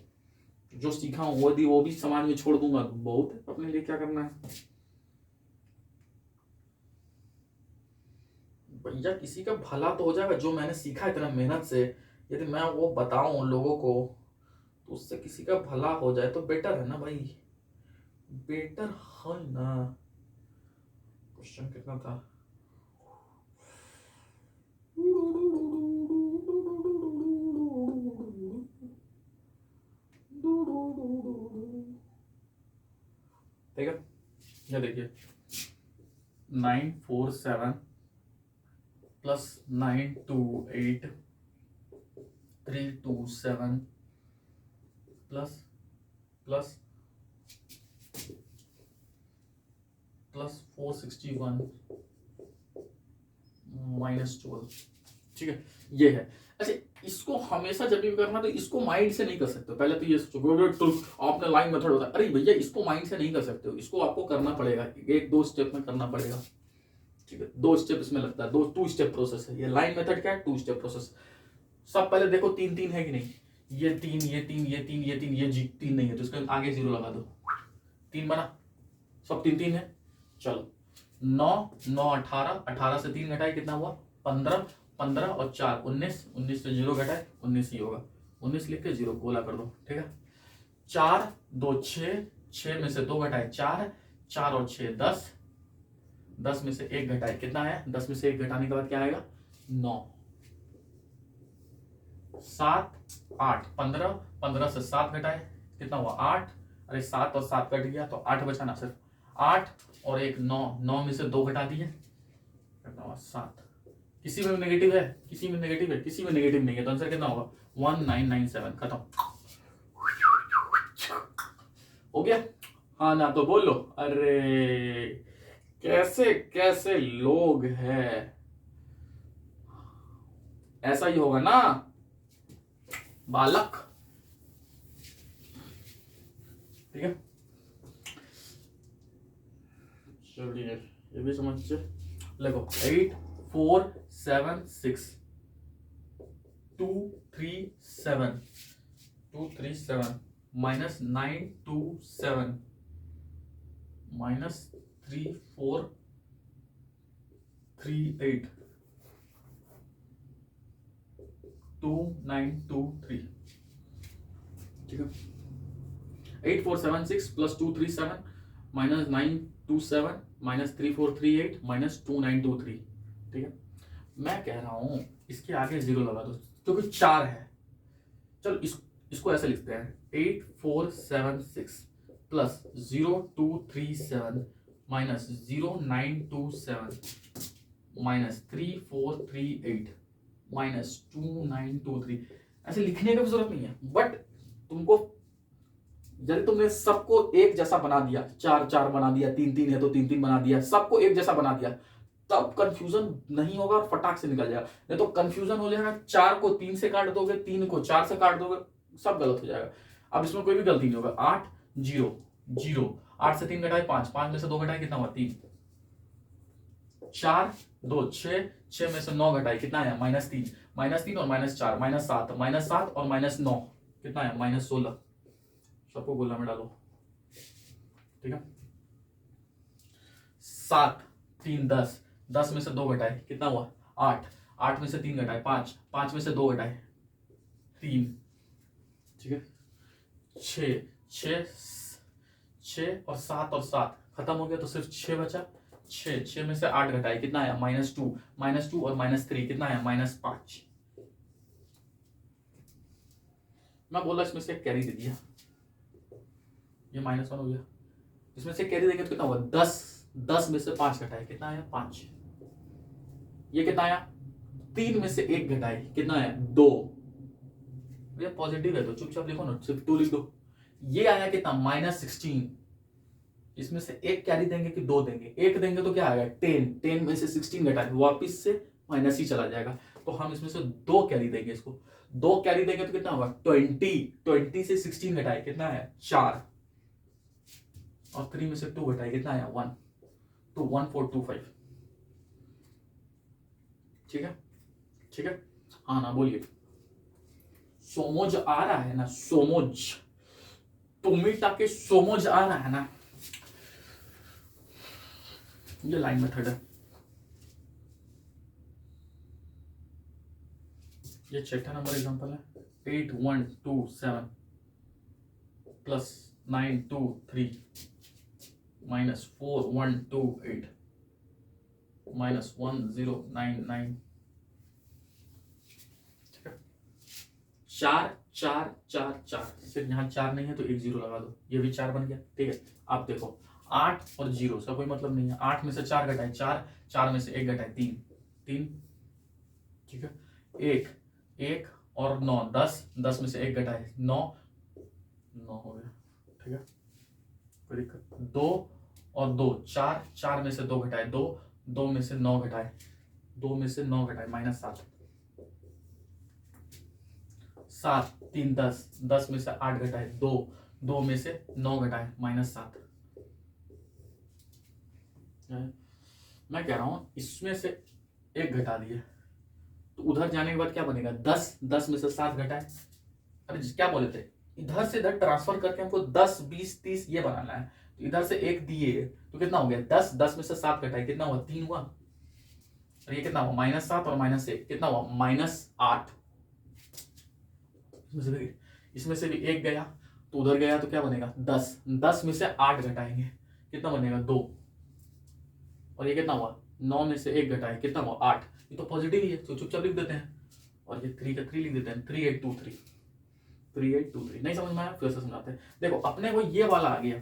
जो सीखा हूं वो भी समाज में छोड़ दूंगा तो बहुत है, अपने लिए क्या करना है भैया। किसी का भला तो हो जाएगा, जो मैंने सीखा इतना मेहनत से, यदि मैं वो बताऊं लोगों को तो उससे किसी का भला हो जाए तो बेटर है ना भाई, बेटर है ना। क्वेश्चन कितना था? ठीक है, ये देखिए 947 प्लस 928 327 प्लस प्लस प्लस 461 -12। ठीक है, ये है। अच्छा, इसको हमेशा जब भी करना तो इसको माइंड से नहीं कर सकते हो। पहले तो ये सोचो तो आपने लाइन मेथड होता है, अरे भैया इसको माइंड से नहीं कर सकते हो, इसको आपको करना पड़ेगा, 1-2 स्टेप में करना पड़ेगा। ठीक है, 2 स्टेप इसमें लगता है, 2 स्टेप प्रोसेस है। ये लाइन मेथड क्या है? 2 स्टेप प्रोसेस। सब पहले देखो 3-3 है कि नहीं, ये 3 ये 3 ये 3 ये 3 ये 3 नहीं है तो इसके आगे 0 लगा दो, 3 बना, सब 3-3 है। चलो 9 9 18, 18 से 3 घटाए कितना हुआ? 15, 15 और 4 19, 19 से 0 घटाए 19 ही होगा, 19 लिख के 0 गोला कर दो। ठीक है, 4 2 6, 6 में से 2 घटाए 4, 4 और 6 10, 10 में से 1 घटाए कितना है? 10 में से 1 घटाने के बाद क्या आएगा? 9, 7 8, 15, 15 से 7 घटाए कितना हुआ? 8। अरे 7 और 7 कट गया तो 8 बचा ना, सिर्फ 8 और 1 9, 9 में से 2 घटा दिए कितना हुआ? 7। किसी में नेगेटिव है? किसी में नेगेटिव है? किसी में नेगेटिव नहीं है, तो आंसर कितना होगा? 1997। खत्म हो गया। हाँ ना तो बोलो। अरे कैसे कैसे लोग हैं, ऐसा ही होगा ना बालक। ठीक है, चलिए ये भी समझिए। देखो 8 4 7 6 2 3 7 2 3 7 माइनस 9 2 7 माइनस 3 4 3 8 2 9 2 3। ठीक है, 8 4 7 6 प्लस 2 3 7 माइनस 9 2 7 माइनस 3 4 3 8 माइनस 2 9 2 3। ठीक है, मैं कह रहा हूं इसके आगे 0 लगा दो क्योंकि 4 है। चलो इसको ऐसे लिखते हैं, 8 4 7 6 प्लस 0 2 3 7 माइनस 0 9 2 7 माइनस 3 4 3 8 माइनस 2 9 2 3। ऐसे लिखने की जरूरत नहीं है, बट तुमको यदि तुमने सबको एक जैसा बना दिया, 4 4 बना दिया, 3 3 है तो 3 3 बना दिया, सबको एक जैसा बना दिया, तब कंफ्यूजन नहीं होगा और फटाक से निकल जाएगा। नहीं तो कंफ्यूजन हो जाएगा, 4 को 3 से काट दोगे, 3 को 4 से काट दोगे, सब गलत हो जाएगा। अब इसमें कोई भी गलती नहीं होगा। 8 0 0, 8 से 3 घटाए 5, 5 में से 2 घटाए कितना हुआ? 3, 4 2 6, 6 में से 9 घटाए कितना है? -3, -3 और -4 -7, -7 और -9 कितना है? -16। सबको गोला में डालो। ठीक है, 7 3 10, 10 में से 2 घटाए कितना हुआ? 8, 8 में से 3 घटाए 5, 5 में से 2 घटाए 3। ठीक है, 6 6 6 और 7 और 7 खत्म हो गया तो सिर्फ 6 बचा। 6 6 में से 8 घटाए कितना आया? -2, -2 और -3 कितना आया? -5। मैं बोला इसमें से कैरी दे दिया, ये -1 हो गया। इसमें से कैरी देंगे तो कितना हुआ 10, 10 में से 5 घटाए कितना आया 5। ये कितना आया 3 में से 1 घटाए कितना आया 2। ये पॉजिटिव है तो चुपचाप लिखो ना, सिर्फ 2 लिख दो। ये आया कितना -16। इसमें से एक कैरी देंगे कि 2 देंगे, एक देंगे तो क्या आएगा 10, 10 में से 16 घटाए वापिस से माइनस ही चला जाएगा। तो हम इसमें से 2 कैरी देंगे, इसको 2 कैरी देंगे तो कितना होगा 20, 20 से 16 घटाए कितना है 4, और 3 में से 2 घटाए कितना आया 1, तो 1425। ठीक है, ठीक है, हाँ ना बोलिए। सोमोज आ रहा है ना, सोमोज, टोमेटा के सोमोज आ रहा है ना। ये लाइन मेथड है। ये छठा नंबर एग्जांपल है 8127 प्लस 923 माइनस 4128 माइनस 1099। ठीक है, 4 4 4 4, सिर्फ यहाँ 4 नहीं है तो 1 0 लगा दो, ये भी 4 बन गया। ठीक है, आप देखो 8 और 0 से कोई मतलब नहीं है। 8 में से 4 घटाए 4, 4 में से 1 घटाए 3, 3। ठीक है, 1 1 और 9 10, 10 में से 1 घटाए 9, 9 हो गया। ठीक है, कोई दिक्कत। 2 और 2 4, 4 में से 2 घटाए 2, 2 में से 9 घटाए 2 में से 9 घटाए -7, 7 3 10, 10 में से 8 घटाए 2, 2 में से 9 घटाए -7। मैं कह रहा हूं इसमें से 1 घटा दिए तो उधर जाने के बाद क्या बनेगा 10, 10 में से 7 घटाए। अरे क्या बोले थे, इधर से इधर ट्रांसफर करके हमको 10 20 30 ये बनाना है, तो इधर से 1 दिए तो कितना हो गया 10, 10 में से 7 घटाए कितना हुआ 3 हुआ, और ये कितना हुआ -7 और -1 कितना हुआ -8। इसमें से भी 1 गया तो उधर गया तो क्या बनेगा 10, 10 में से 8 घटाएंगे कितना बनेगा 2, और ये कितना हुआ 9 में से 1 घटाए कितना हुआ 8। ये तो पॉजिटिव ही है तो चुपचाप लिख देते हैं, और ये 3 का 3 लिख देते हैं 3823, 3823। नहीं समझ में आया फिर से समझाते हैं। देखो अपने को ये वाला आ गया,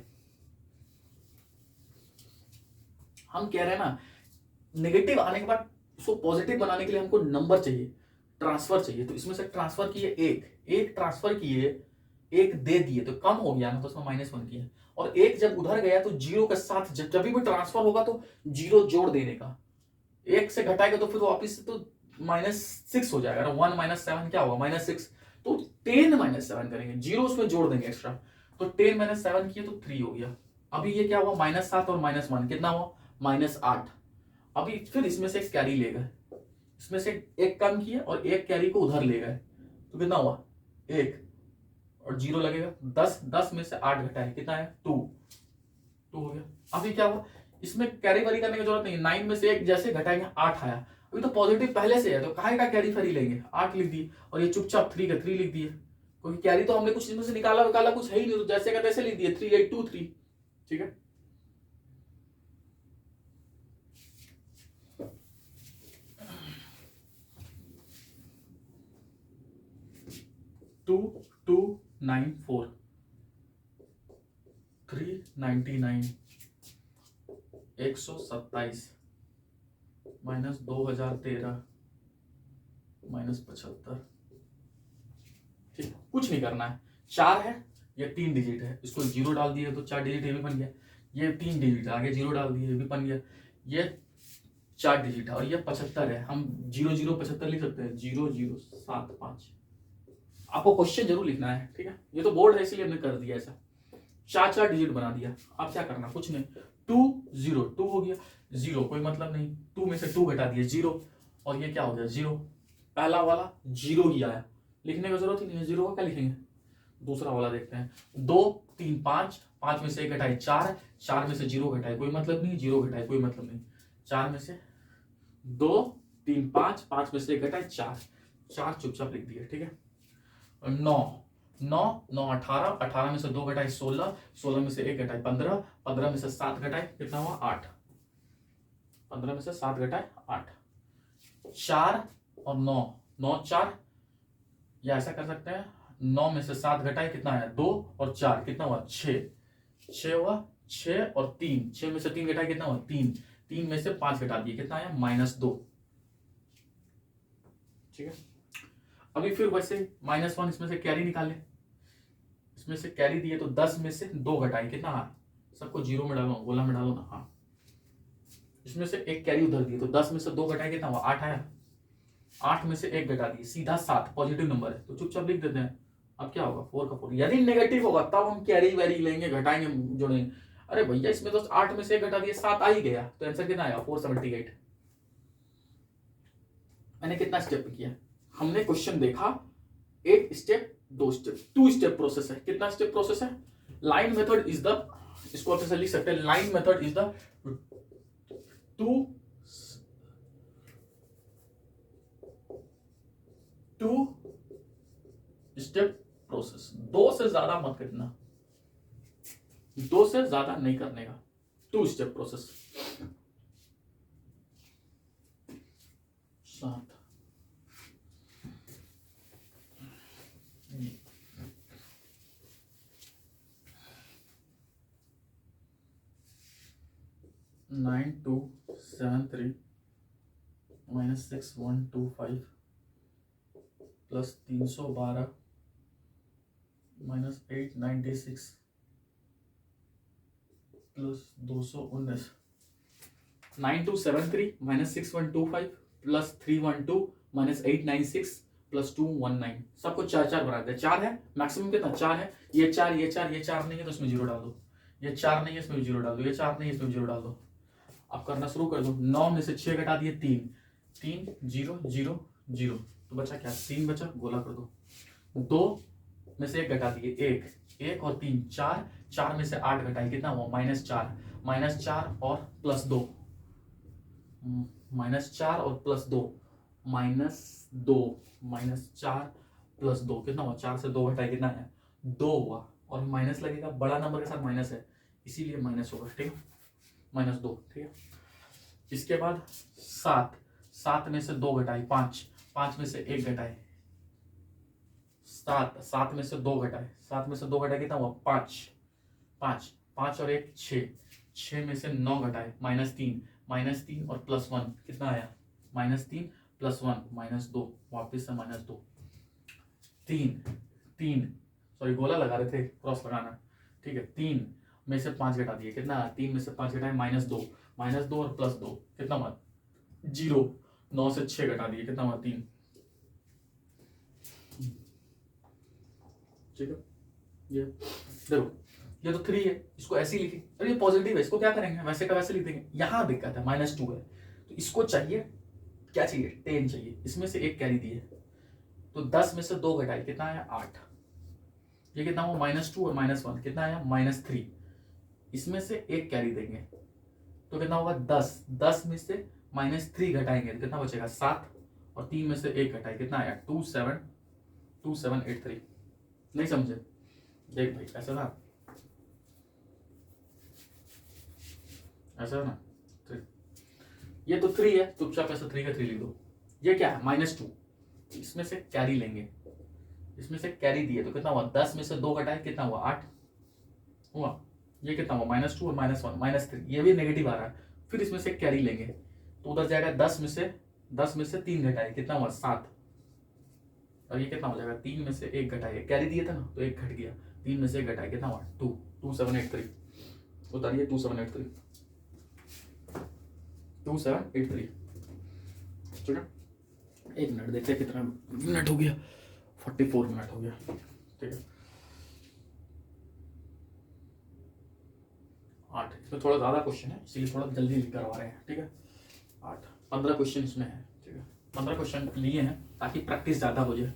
हम कह रहे हैं ना नेगेटिव आने के बाद उसको पॉजिटिव बनाने के लिए हमको नंबर चाहिए, ट्रांसफर चाहिए। तो इसमें से ट्रांसफर किए 1 ट्रांसफर किए 1 दे दिए तो कम हो गया ना, तो उसमें -1 किया, और 1 जब उधर गया तो 0 के साथ जब भी ट्रांसफर होगा तो 0 जोड़ देने का। 1 से घटाएगा तो फिर वापिस से तो -6 हो जाएगा, 1 -7 क्या होगा -6, तो 10 -7 करेंगे, 0 उसमें जोड़ देंगे एक्स्ट्रा, तो 10 -7 किए तो 3 हो गया। अभी ये क्या हुआ -7 और -1 कितना हुआ -8। अभी फिर इसमें से एक कैरी ले गए, इसमें से एक कम किया और एक कैरी को उधर ले गए तो कितना हुआ 1 और 0 लगेगा। 10, 10 में से 8 घटाए कितना है 2 हो गया। अभी क्या हुआ इसमें कैरी वरी करने की जरूरत नहीं, 9 में से 1 जैसे घटाएंगे 8 आया, अभी तो पॉजिटिव पहले से है तो काहे का कैरी फरी लेंगे 8 लिख दिए, और ये चुपचाप 3 का 3 लिख दिए, क्योंकि कैरी तो हमने कुछ इसमें से निकाला कुछ है ही नहीं, तो जैसे का तैसे लिख दिए 3823। ठीक है, टू 294 399 127 -2013 -75। ठीक, कुछ नहीं करना है, 4 है ये 3 डिजिट है, इसको 0 डाल दिए तो 4 डिजिट ये भी बन गया, ये 3 डिजिट आगे 0 डाल दिए ये भी बन गया, ये 4 डिजिट है, और ये 75 है, हम 0075 लिख सकते हैं 0075। आपको क्वेश्चन जरूर लिखना है, ठीक है, ये तो बोर्ड है इसलिए हमने कर दिया ऐसा, 4 डिजिट बना दिया। अब क्या करना, कुछ नहीं, 2 0 2 हो गया, 0 कोई मतलब नहीं, 2 में से 2 घटा दिए 0, और ये क्या हो गया 0, पहला वाला 0 ही आया, लिखने की जरूरत ही नहीं है, 0 का क्या लिखेंगे। दूसरा वाला देखते हैं, 2 3 5, 5 में से 1 घटाए 4, 4 में से 0 घटाए कोई मतलब नहीं, 0 घटाए कोई मतलब नहीं, 4 में से 2 3 5, 5 में से 1 घटाए 4, 4 चुपचाप लिख दिए। ठीक है, 9 9 9 18, 18 में से 2 घटाए 16, 16 में से 1 घटाए 15, 15 में से 7 घटाए कितना हुआ 8, 15 में से 7 घटाए 8, 4 और 9 9 4, या ऐसा कर सकते हैं 9 में से 7 घटाए कितना आया 2 और 4 कितना हुआ 6, 6 हुआ, 6 और 3, 6 में से 3 घटाए कितना हुआ 3, 3 में से 5 घटा दिए कितना आया -2। ठीक है, अभी फिर वैसे -1 इसमें से कैरी निकाल ले, इसमें से कैरी दिए तो 10 में से 2 घटाए कितना आया, सबको जीरो में डालो, गोला में डालो ना। हाँ, इसमें से एक कैरी उधर दिए तो 10 में से 2 घटाए कितना हुआ 8 आया, 8 में से 1 घटा दिए सीधा 7, पॉजिटिव नंबर है तो चुपचाप लिख देते हैं। अब क्या होगा 4 का 4, यदि नेगेटिव होगा तब हम कैरी वैरी लेंगे, घटाएंगे, जोड़ेंगे। अरे भैया इसमें तो 8 में से 1 घटा दिए 7 आ ही गया, तो आंसर कितना आया 478। मैंने कितना स्टेप किया, हमने क्वेश्चन देखा, 1 स्टेप 2 स्टेप 2 स्टेप प्रोसेस है। कितना स्टेप प्रोसेस है, लाइन मेथड इज द, इसको आप ऐसे लिख सकते हैं, line method is the 2 step process. 2 से ज्यादा मत करना, 2 से ज्यादा नहीं करने का, 2 step process. 7 9273 -6125 plus 312 -896 plus 219। 9273 -6125 plus 312 -896 plus 219, सबको 4 बना दे। 4 है मैक्सिमम कितना, 4 है, ये 4 ये 4 ये 4 नहीं है तो इसमें जीरो डाल दो, ये 4 नहीं है इसमें जीरो डाल दो, ये 4 नहीं है इसमें जीरो डाल दो। अब करना शुरू कर दो। 9 में से 6 घटा दिए 3, 3 0 0 0 तो बचा क्या 3 बचा, गोला कर दो। 2 में से 1 घटा दिए 1, 1 और 3 4, 4 में से 8 घटाए कितना हुआ -4, -4 और +2, -4 और +2, -4 + 2 कितना हुआ, 4 से 2 घटाए कितना है 2 हुआ, और माइनस लगेगा, बड़ा नंबर के साथ माइनस है इसीलिए माइनस होगा। ठीक है, -2। ठीक है, इसके बाद 7, 7 में से 2 घटाए 5, 5 में से 1 घटाए 7, 7 में से 2 घटाए, 7 में से 2 घटाए कितना हुआ 5, 5 5 और 1 6, 6 में से 9 घटाए -3, -3 और +1 कितना आया -3 +1 -2, वापिस से -2। 3 सॉरी गोला लगा रहे थे, क्रॉस लगाना। ठीक है, 3 में से 5 घटा दिए कितना, 3 में से 5 घटाए -2, -2 और +2 कितना हुआ 0। 9 से 6 घटा दिए कितना हुआ 3। ठीक है, ये देखो ये तो 3 है, इसको ऐसे ही लिखे, अरे ये पॉजिटिव है, इसको क्या करेंगे वैसे का वैसे लिख देंगे। यहाँ दिक्कत है -2 है तो इसको चाहिए क्या चाहिए 10 चाहिए, इसमें से 1 कैरी दिए तो 10 में से 2 घटाए कितना आया 8, ये कितना हुआ -2 और -1 कितना आया -3, इसमें से 1 कैरी देंगे तो कितना होगा 10, 10 में से -3 घटाएंगे तो कितना बचेगा 7, और 3 में से 1 घटाए कितना आया 2783। नहीं समझे, देख भाई ऐसा ना, ऐसा ना 3, ये तो 3 है, चुपचाप ऐसा 3 का 3 लिख दो। ये क्या है -2, इसमें से कैरी लेंगे, इसमें से कैरी दिए तो कितना हुआ 10 में से 2 घटाए कितना हुआ 8 हुआ, ये कितना हुआ -2 और -1 -3, ये भी नेगेटिव आ रहा है। फिर इसमें से कैरी लेंगे तो उधर जाएगा 10 में से 3 घटाए कितना हुआ 7, और ये कितना हो जाएगा 3 में से 1 घटाए, कैरी दिया था ना तो 1 घट गया, 3 में से 1 घटाए कितना हुआ 2, 2783। उतारिए 2783, 2783। ठीक है, 1 मिनट देखते हैं कितना मिनट हो गया, 44 मिनट हो गया। ठीक है, 8, इसमें थोड़ा ज़्यादा क्वेश्चन है इसीलिए थोड़ा जल्दी करवा रहे हैं। ठीक है, 8 15 क्वेश्चन इसमें है। ठीक है, 15 क्वेश्चन लिए हैं ताकि प्रैक्टिस ज़्यादा हो जाए,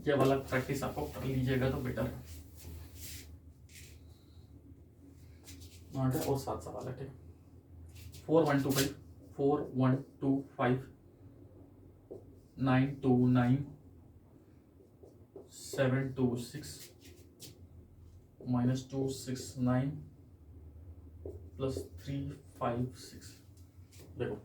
ये वाला प्रैक्टिस आपको कर लीजिएगा तो बेटर है। 8 है और 7 सवाल है। ठीक है, 4125 4125 929 726 -269 +356। देखो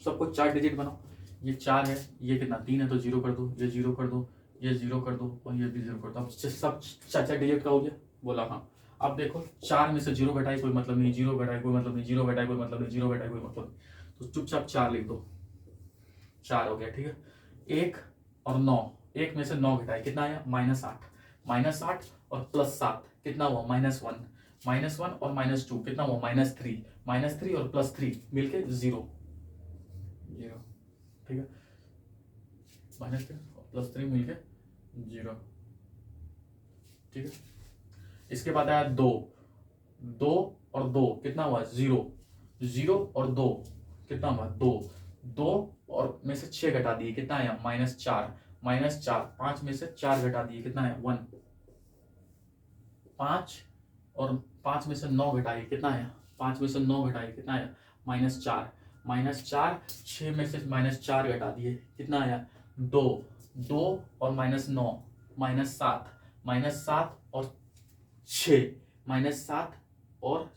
सबको 4 डिजिट बनाओ, ये 4 है, ये कितना 3 है तो 0 कर दो, ये 0 कर दो, ये 0 कर दो और ये भी 0 कर दो। अब सब 4 डिजिट का हो गया, बोला हाँ। अब देखो 4 में से 0 घटाए कोई मतलब नहीं, 0 घटाए कोई मतलब नहीं, 0 घटाए कोई मतलब नहीं, 0 घटाए कोई मतलब नहीं, तो चुपचाप 4 लिख दो, 4 हो गया, ठीक है। 1 और 9, 1 में से 9 घटाए कितना आया, -8, -8 और +7 कितना हुआ, -1, -1 और -2 कितना हुआ, -3, -3 और +3 मिलके 0, 0, ठीक है, -3 और +3 मिलके 0, ठीक है। इसके बाद आया 2, 2 और 2 कितना हुआ, 0, 0 और 2 कितना हुआ, 2, 2 और में से 6 घटा दिए कितना आया, -4, -4, 5 में से 4 घटा दिए कितना है, 1, 5 और 5 में से 9 घटाइए कितना आया, 5 में से 9 घटाइए कितना आया, -4, -4, 6 में से -4 घटा दिए कितना आया, 2, 2 और -9, -7, -7 और 6, -7 और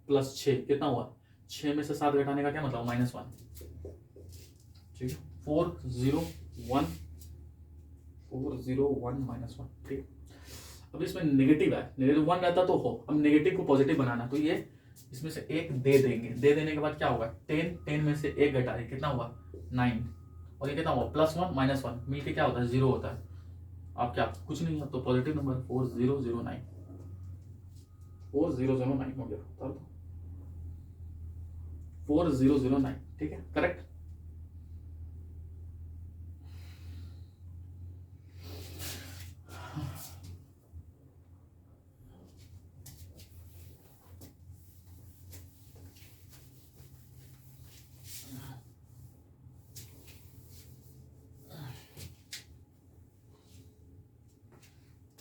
+6 कितना हुआ, 6 में से 7 घटाने का क्या मतलब, -1, ठीक है, 401, 401 -1, ठीक। अब इसमें नेगेटिव है, नेगेटिव 1 रहता तो हो, अब नेगेटिव को पॉजिटिव बनाना, तो ये इसमें से 1 दे देंगे, दे देने के बाद क्या होगा, 10, 10 में से 1 घटा दे कितना हुआ, 9, और ये कितना हुआ, +1 -1 मिलके क्या होता है, 0 होता है। अब क्या, कुछ नहीं, अब तो पॉजिटिव नंबर 4009, 4009 हो गया, तब 4009, ठीक है, correct.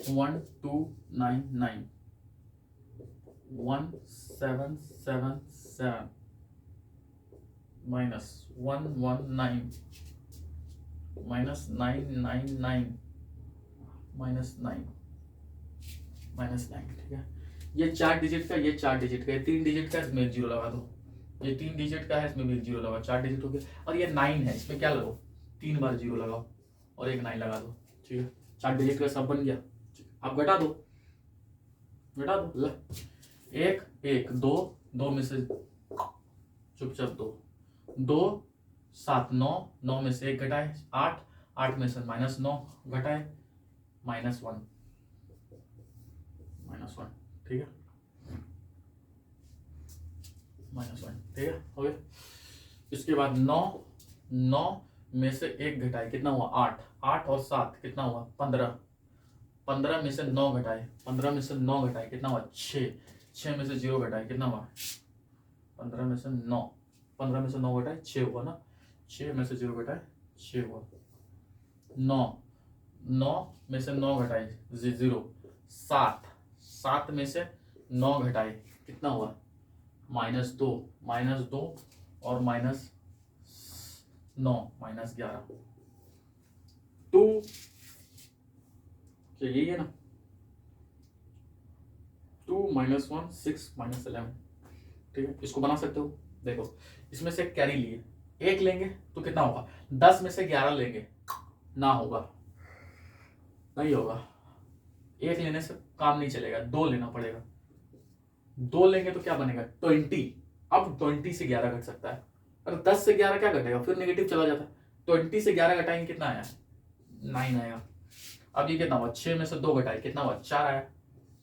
One two nine nine, 1777 -119 -999 -9 -9, ठीक है। ये 4 डिजिट का, ये 4 डिजिट का, ये 3 डिजिट का, इसमें 0 लगा दो, ये 3 डिजिट का है, इसमें भी 0 लगाओ, 4 डिजिट हो गया। और ये 9 है, इसमें क्या लगाओ, 3 बार 0 लगाओ और एक 9 लगा दो, ठीक है, 4 डिजिट का सब बन गया। आप घटा दो, घटा दो, ल 1 1 2, 2 में से चुपचाप 2, 2 7 9, 9 में से 1 घटाए 8, 8 में से -9 घटाए -1, ठीक है, -1, ठीक है, हो गया। इसके बाद 9, 9 में से 1 घटाए कितना हुआ, 8, 8 और 7 कितना हुआ, 15, 15 में से 9 घटाए, 15 में से 9 घटाए कितना हुआ, 6, 6 में से 0 घटाए कितना हुआ, 15 में से 9, 15 में से 9 घटाए 6 हुआ ना, 6 में से 0 घटाए 6 हुआ, 9, 9 में से 9 घटाए 0, 7, 7 में से 9 घटाए कितना हुआ, -2, -2 और -9, -11, 2, यही है ना, 2 -1 6 -11, ठीक है, इसको बना सकते हो। देखो इसमें से कैरी लिए, 1 लेंगे तो कितना होगा, 10 में से 11 लेंगे ना, होगा नहीं होगा, 1 लेने से काम नहीं चलेगा, 2 लेना पड़ेगा, 2 लेंगे तो क्या बनेगा, 20, अब 20 से 11 घट सकता है, अगर 10 से 11 क्या घटेगा, फिर नेगेटिव चला जाता है, 20 से 11 घटाएंगे कितना आया, 9 आया। अब ये कितना हुआ, 6 में से 2 घटाए कितना हुआ, 4 आया,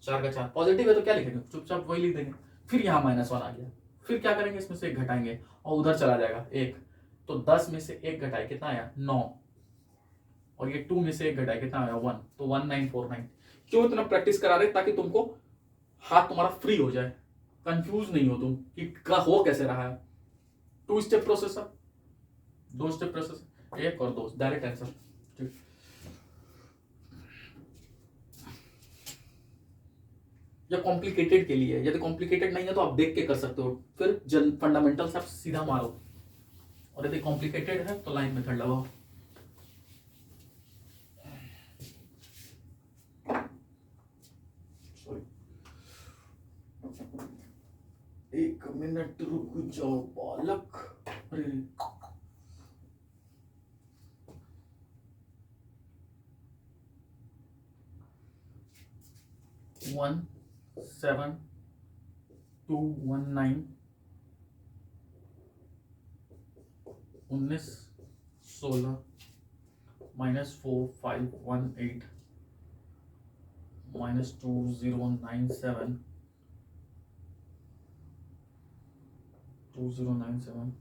4 का 4 पॉजिटिव है तो क्या लिखेंगे, चुपचाप वही लिख देंगे। फिर यहाँ -1 आ गया, फिर क्या करेंगे, इसमें से 1 घटाएंगे और उधर चला जाएगा 1, तो 10 में से 1 घटाए कितना आया, 9, और ये 2 में से 1 घटाए कितना आया, 1, तो 1949। क्यों इतना प्रैक्टिस करा रहे, ताकि तुमको हाथ तुम्हारा फ्री हो जाए, कंफ्यूज नहीं हो तुम कि हो कैसे रहा है। 2 स्टेप प्रोसेस है, 2 स्टेप प्रोसेस, 1 और 2 डायरेक्ट आंसर, ठीक। या कॉम्प्लिकेटेड के लिए, यदि कॉम्प्लिकेटेड नहीं है तो आप देख के कर सकते हो, फिर फंडामेंटल्स आप सीधा मारो, और यदि कॉम्प्लिकेटेड है तो लाइन मेथड लगाओ। एक मिनट रुक जाओ बालक, अरे 1 7,219 19 16 -4,518 -2097 2097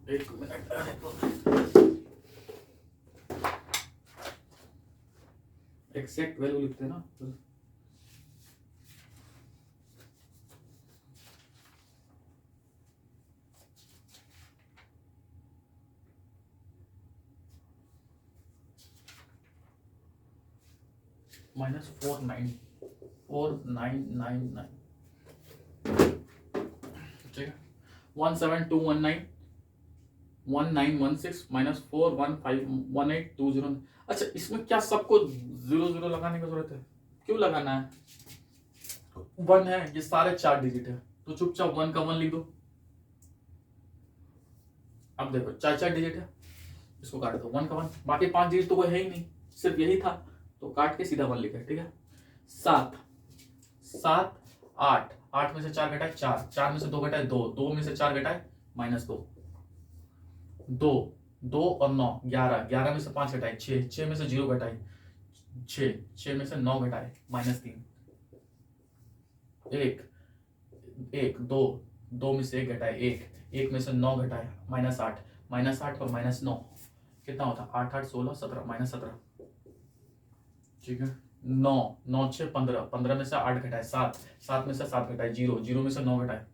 एक मिनट एग्जैक्ट वैल्यू लिखते हैं ना -4999 ठीक है 17,219 1916 -4,1518,20 अच्छा इसमें क्या सबको 00 लगाने की जरूरत है क्यों लगाना है 1 है ये सारे 4 डिजिट है तो चुपचाप 1 का 1 लिख दो अब देखो 4 डिजिट है इसको काट दो 1 का 1 बाकी 5 डिजिट तो कोई है ही नहीं सिर्फ यही था तो काट के सीधा 1 लिखा ठीक है 7 7 8 8 में से 4 घटाए 4 4 में से 2 घटाए 2 2 में से 4 घटाए -2 2 2 और 9 11 11 में से 5 घटाए 6 6 में से 0 घटाए 6 6 में से 9 घटाए -3 1 1 2 2 में से 1 घटाए 1 1 में से 9 घटाए -8 -8 और -9 कितना होता 8 8 16 17 -17 ठीक है 9 9 6 15 15 में से 8 घटाए 7 7 में से 7 घटाए 0 0 में से 9 घटाए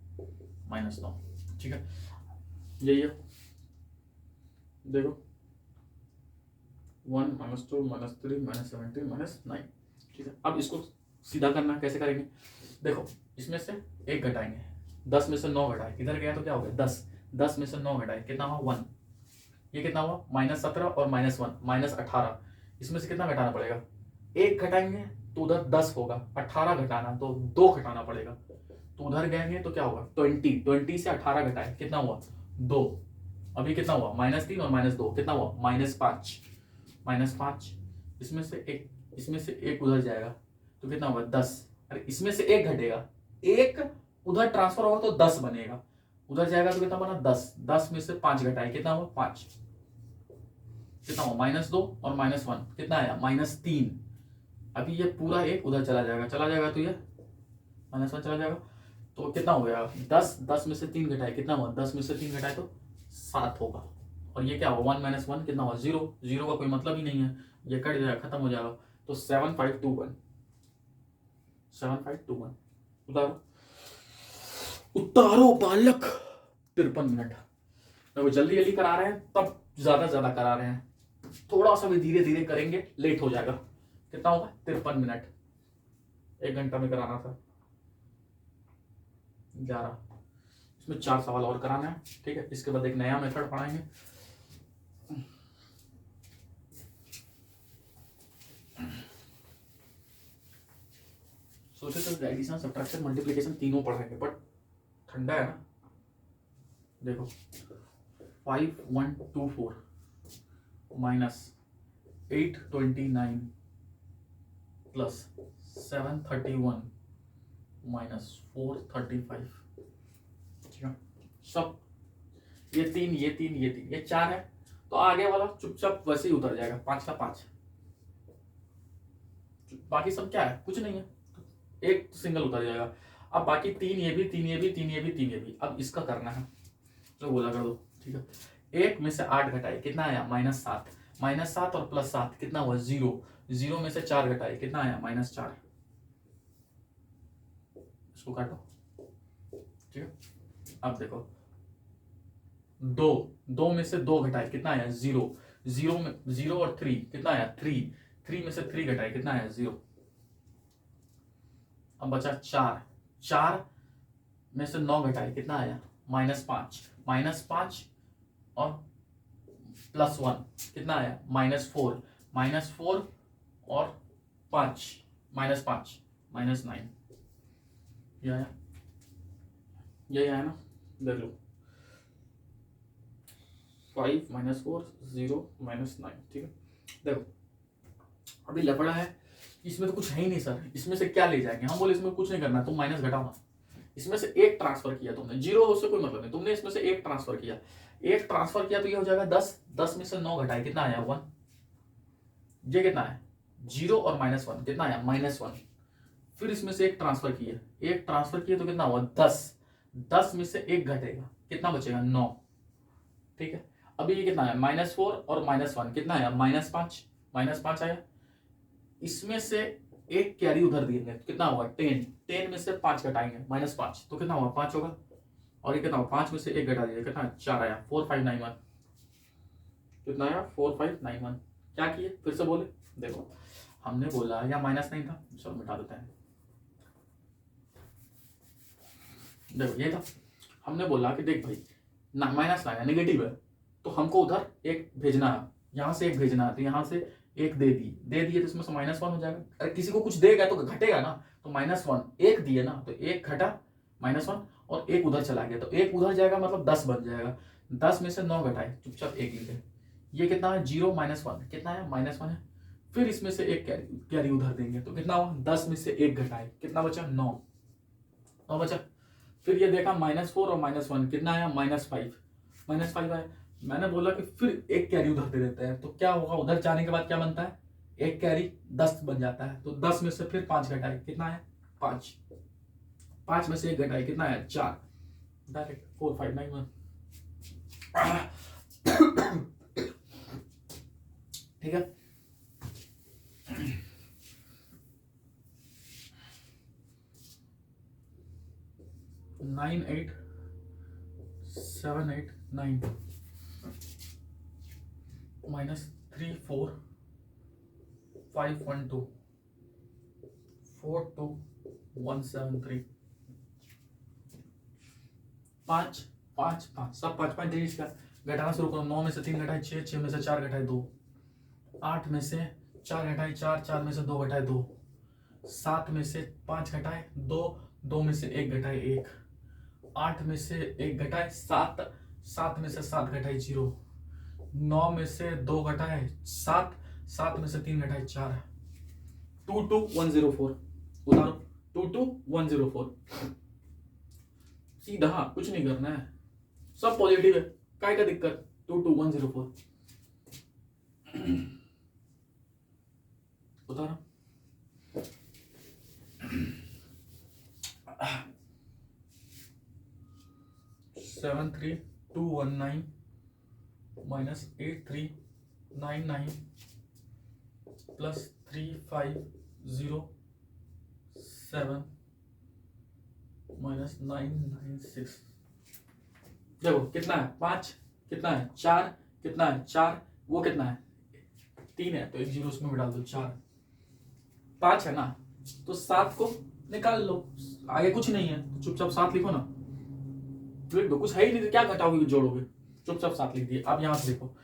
-9 ठीक है यही है देखो 1 -2 -3 -17 -9 ठीक है अब इसको सीधा करना कैसे करेंगे देखो इसमें से 1 घटाएंगे 10 में से 9 घटाए इधर गया तो क्या हो गया 10 10 में से 9 घटाए कितना हुआ 1 ये कितना हुआ -17 और -1 -18 इसमें से कितना घटाना पड़ेगा 1 घटाएंगे तो उधर 10 होगा 18 घटाना तो 2 घटाना पड़ेगा तो उधर गएंगे तो क्या होगा 20 20 से 18 घटाए कितना हुआ 2 अभी कितना हुआ -3 और -2 कितना हुआ -5 इसमें से एक उधर जाएगा तो कितना होगा 10 अरे इसमें से 1 घटेगा 1 उधर ट्रांसफर होगा तो 10 बनेगा उधर जाएगा तो कितना बना 10 10 में से 5 घटाए कितना हुआ 5 कितना हुआ -2 और -1 कितना आया -3 अभी ये पूरा 1 उधर चला जाएगा तो ये -1 चला जाएगा तो कितना हो गया 10 में से 3 घटाए कितना हुआ 10 में से 3 घटाए तो 7 होगा और ये क्या हुआ 1 - 1 कितना हुआ 0 0 का कोई मतलब ही नहीं है ये कट जाएगा खत्म हो जाएगा तो 7521 उतारो बालक 53 मिनट तो जल्दी जल्दी करा रहे हैं तब ज्यादा करा रहे हैं थोड़ा सा भी धीरे धीरे करेंगे लेट हो जाएगा कितना होगा 53 मिनट 1 घंटा में कराना था 11 इसमें 4 सवाल और कराना है ठीक है इसके बाद एक नया मेथड पढ़ाएंगे सोचे तो एडिशन सब्ट्रैक्शन मल्टीप्लिकेशन तीनों पढ़ाएंगे बट ठंडा है ना देखो 5124 -829 प्लस 731 -435 ठीक है सब ये 3 ये 4 है तो आगे वाला चुपचाप वैसे ही उतर जाएगा 5 का 5 बाकी सब क्या है कुछ नहीं है एक सिंगल उतर जाएगा अब बाकी 3 ये भी 3 ये भी 3 ये भी 3 ये भी अब इसका करना है तो बोला कर दो ठीक है 1 में से 8 घटाए कितना आया -7 -7 और +7 कितना हुआ 0 0 में से 4 घटाए कितना आया -4 इसको काटो ठीक है अब देखो 2 में से 2 घटाए कितना आया 0 0 में 0 और 3 कितना आया 3 में से 3 घटाए कितना आया 0 अब बचा 4 में से 9 घटाए कितना आया -5 और +1 कितना आया -4 और 5 -5 -9 ये आया यही आया ना देख लो 5 -4 0 -9 ठीक है देखो अभी लफड़ा है इसमें तो कुछ है ही नहीं सर, इसमें से क्या ले जाएंगे? हम बोले इसमें कुछ नहीं करना, तुम माइनस घटाओ ना। इसमें से एक ट्रांसफर किया तुमने, जीरो उससे कोई मतलब नहीं, तुमने इसमें से एक ट्रांसफर किया, एक ट्रांसफर किया तो ये हो जाएगा 10, 10 में से 9 घटाए कितना आया 1, ये कितना है 0 और -1 कितना आया -1। फिर इसमें से एक ट्रांसफर किया, एक ट्रांसफर किया तो कितना हुआ 10, 10 में से एक घटेगा कितना बचेगा 9, ठीक है। अभी ये कितना है -4 और -1 कितना आया -5, -5 आया। इसमें से एक कैरी उधर देंगे कितना होगा 10, 10 में से 5 घटाएंगे -5 तो कितना होगा 5 होगा। और ये कितना होगा 5 में से एक घटा दीजिए कितना 4 आया 4591, कितना आया 4591। क्या किए फिर से बोले, देखो हमने बोला या माइनस नहीं था, चलो मिटा देते हैं। देखो ये था, हमने बोला कि देख भाई ना माइनस लाना नेगेटिव है तो हमको उधर एक भेजना है, यहाँ से एक भेजना है, तो यहाँ से एक दे दिए तो इसमें से -1 हो जाएगा। अरे किसी को कुछ देगा तो घटेगा ना, तो -1 एक दिए ना तो एक घटा -1 और एक उधर चला गया तो एक उधर जाएगा मतलब 10 बन जाएगा। 10 में से 9 घटाए चुपचाप एक लिखे, ये कितना है 0 -1 कितना है -1 है। फिर इसमें से एक कैरी उधर देंगे तो कितना हुआ 10 में से एक घटाए कितना बचा 9 बचा। फिर ये देखा -4 और -1 कितना आया -5 आया। मैंने बोला कि फिर एक कैरी उधर दे देते हैं तो क्या होगा, उधर जाने के बाद क्या बनता है एक कैरी 10 बन जाता है, तो 10 में से फिर 5 घटाए कितना है 5, 5 में से एक घटाए कितना है 4, डायरेक्ट 4591। ठीक है। -98789 -34512 42173 5 5 5 सब 5 डिजिट का घटाना शुरू करो। 9 में से 3 घटाए 6, 6 में से 4 घटाए 2, 8 में से 4 घटाए 4, 4 में से 2 घटाए 2, 7 में से 5 घटाए 2, 2 में से 1 घटाए 1, 8 में से 1 घटाए 7, 7 में से 7 घटाए 0, 9 में से 2 घटाए 7, 7 में से 3 घटाए 4, 22104 उतारो 22104। सीधा कुछ नहीं करना है, सब पॉजिटिव है, काय का दिक्कत 22104 उतारो। 73219 -8399 +3507 -996। देखो कितना है 5, कितना है 4, कितना है 4, वो कितना है 3 है तो एक जीरो उसमें भी डाल दो 4, 5 है ना तो 7 को निकाल लो, आगे कुछ नहीं है तो चुपचाप 7 लिखो ना, लिख दो, कुछ है ही नहीं तो क्या घटाओगे जोड़ोगे, चुपचाप 7 लिख दिए। अब यहाँ से देखो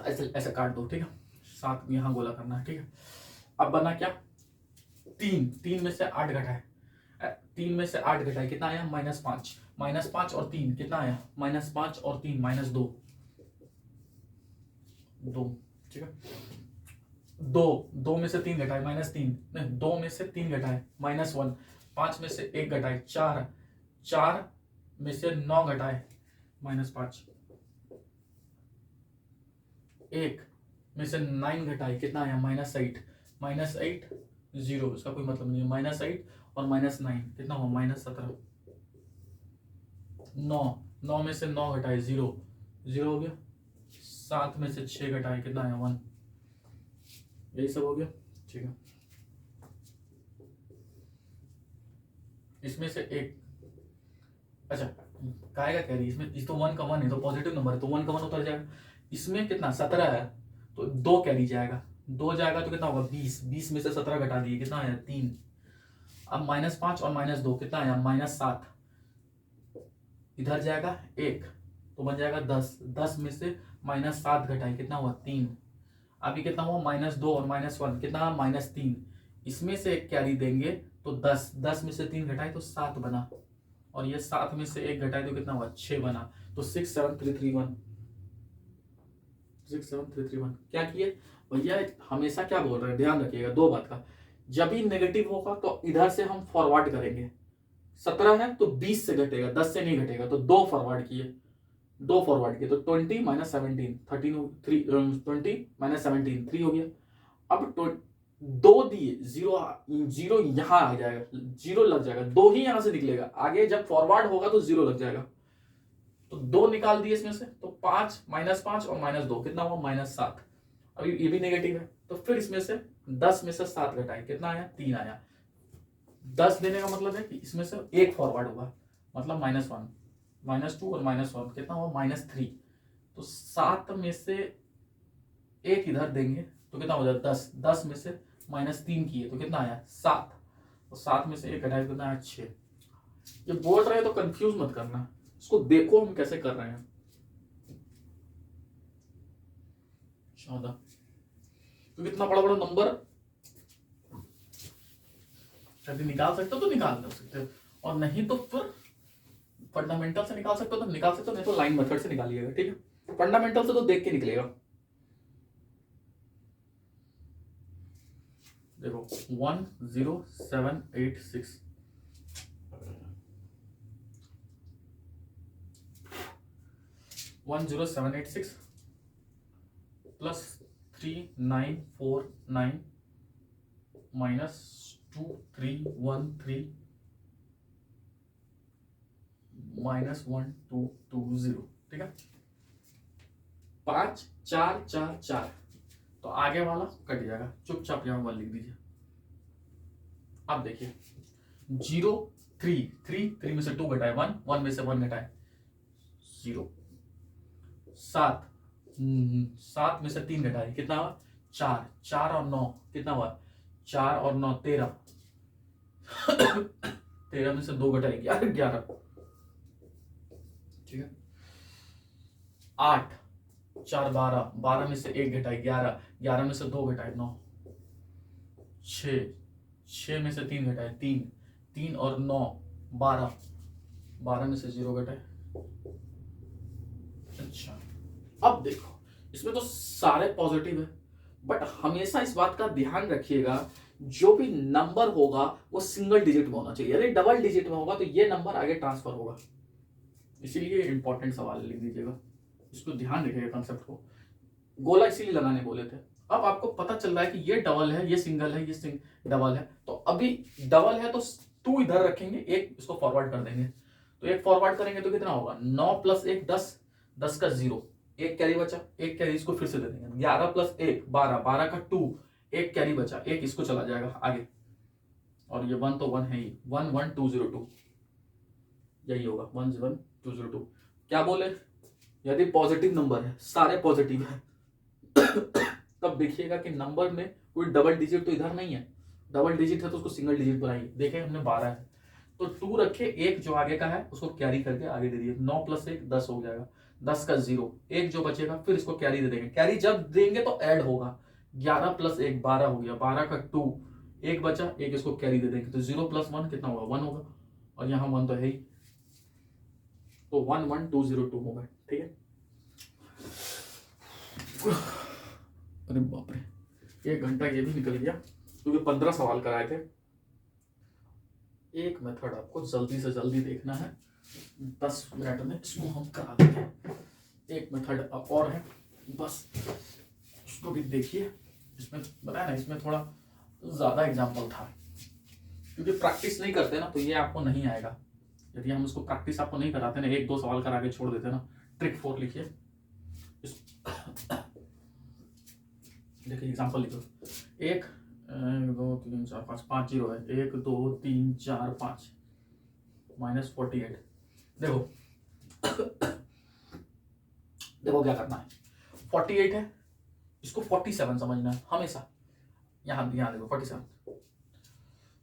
ऐसे ऐसे काट दो, ठीक है 7 यहाँ गोला करना है, ठीक है। अब बना क्या 3 में से 8 घटाए, 3 में से 8 घटाए कितना आया -5, -5 और 3 कितना आया -5 और 3 -2, 2, ठीक है। 2 में से 3 घटाए -3 नहीं, 2 में से 3 घटाए -1, 5 में से 1 घटाए 4, 4 में से 9 घटाए -5, 1 में से 9 घटाए कितना आया -8, -8 0 इसका कोई मतलब नहीं है, -8 और -9 कितना हुआ -17, 9 में से 9 घटाए 0 हो गया, 7 में से 6 घटाए कितना आया 1, यही सब हो गया, ठीक है। इसमें से एक अच्छा काय का कैरी, इसमें इस तो 1 का 1 है तो पॉजिटिव नंबर है तो 1 का 1 उतर जाएगा। इसमें कितना 17 है तो 2 कैरी जाएगा, 2 जाएगा तो कितना होगा 20, 20 में से 17 घटा दिए कितना आया 3। अब -5 और -2 कितना आया -7, इधर जाएगा 1 तो बन जाएगा 10, 10 में से -7 घटाए कितना हुआ 3। अभी कितना हुआ -2 और -1 कितना -3, इसमें से एक कैरी देंगे तो 10, 10 में से 3 घटाए तो 7 बना, और ये 7 में से 1 घटाए तो कितना हुआ 6 बना, तो 67331 67331 क्या किए भैया? हमेशा क्या बोल रहे हैं, ध्यान रखिएगा दो बात का। जब ही नेगेटिव होगा तो इधर से हम फॉरवर्ड करेंगे। 17 है तो 20 से घटेगा, 10 से नहीं घटेगा, तो 2 फॉरवर्ड किए, 2 फॉरवर्ड किए तो 20 माइनस 17 13 3 20 माइनस 17 3 हो गया। अब 2 दिए, जीरो जीरो यहाँ आ जाएगा, जीरो लग जाएगा, 2 ही यहां से निकलेगा, आगे जब फॉरवर्ड होगा तो जीरो लग जाएगा। तो 2 निकाल दिए इसमें से, तो 5 माइनस 5 और माइनस 2 कितना हुआ? -7। अभी ये भी नेगेटिव है, तो फिर इसमें से 10 में से 7 घटाए, कितना आया? 3 आया। 10 देने का मतलब है कि इसमें से एक फॉरवर्ड होगा, मतलब -1 -2 और -1 कितना हुआ? -3। तो 7 में से एक इधर देंगे तो कितना हो जाएगा? 10। 10 में से -3 किए तो कितना आया? 7। और 7 में से एक घटाए कितना आया? 6। ये बोल रहे हैं तो कंफ्यूज मत करना, इसको देखो हम कैसे कर रहे हैं। 14। तो कितना बड़ा बड़ा नंबर यदि निकाल सकते हो तो निकाल सकते हो, और नहीं तो फिर फंडामेंटल से निकाल सकते हो तो निकाल सकते हो, नहीं तो लाइन मेथड से निकालिएगा। ठीक है, फंडामेंटल से तो देख के निकलेगा। देखो 10786 10786 प्लस 3949 माइनस 2313 माइनस 1220। ठीक है, 5 4 4 4, तो आगे वाला कट जाएगा, चुपचाप यहां 1 लिख दीजिए। अब देखिए 0 3 3 3 में से 2 घटाए 1, 1 में से 1 घटाए 0। 7 7 में से 3 घटाए कितना हुआ? 4 4 और 9 कितना हुआ? 4 और 9 13 13 में से 2 घटाए 11। ठीक है, 8 4 12 12 में से 1 घटाए 11 11 में से 2 घटाए 9। 6 6 में से 3 घटाए 3 3 और 9 12 12 में से 0 घटाए। अच्छा, अब देखो इसमें तो सारे पॉजिटिव है, बट हमेशा इस बात का ध्यान रखिएगा जो भी नंबर होगा वो सिंगल डिजिट में होना चाहिए। यदि डबल डिजिट में होगा तो ये नंबर आगे ट्रांसफर होगा, इसीलिए इंपॉर्टेंट सवाल लिख दीजिएगा, इसको ध्यान रखिएगा कंसेप्ट को। गोला इसीलिए लगाने बोले थे। अब आपको पता चल रहा है कि ये डबल है, ये सिंगल है, ये डबल है, तो अभी डबल है तो 2 इधर रखेंगे, एक इसको फॉरवर्ड कर देंगे, तो एक फॉरवर्ड करेंगे तो कितना होगा? 9 प्लस 1 10, 10 का 0, एक कैरी बचा, एक कैरी इसको फिर से दे देंगे, 11 प्लस 1 12, 12 का 2, एक कैरी बचा, एक इसको चला जाएगा आगे, और ये 1 तो 1 है ही, 11202 यही होगा, 11202। क्या बोले? यदि पॉजिटिव नंबर है, सारे पॉजिटिव है तब देखिएगा कि नंबर में कोई डबल डिजिट तो इधर नहीं है, डबल डिजिट है तो उसको सिंगल डिजिट बनाइए। देखें हमने 12 है तो 2 रखे, एक जो आगे का है उसको कैरी करके आगे दे दिए, 9 प्लस 1 10 हो जाएगा, 10 का 0, एक जो बचेगा फिर इसको कैरी दे देंगे, कैरी जब देंगे तो ऐड होगा, 11 प्लस 1 12 हो गया, 12 का 2, एक बचा, एक इसको कैरी दे देंगे, तो 0 प्लस 1 कितना होगा? 1 होगा, और यहाँ 1 तो है ही, तो 11202 होगा। ठीक है, अरे बाप रे, 1 घंटा ये भी निकल गया क्योंकि 15 सवाल कराए थे। एक मेथड आपको जल्दी से जल्दी देखना है, 10 मिनट में इसको हम करा देंगे। एक मेथड और है, बस उसको भी देखिए। इसमें बताया ना, इसमें थोड़ा ज्यादा एग्जाम्पल था, क्योंकि प्रैक्टिस नहीं करते ना तो ये आपको नहीं आएगा। यदि हम इसको प्रैक्टिस आपको नहीं कराते ना, 1-2 सवाल करा के छोड़ देते ना। ट्रिक 4 लिखिए, देखिए एग्जाम्पल लिखो, 1 2 3 4 5 5 0 है, 1 2 3 4 5 -48। देखो देखो क्या करना है, 48 है, इसको 47 समझना है हमेशा। यहाँ देखो 47,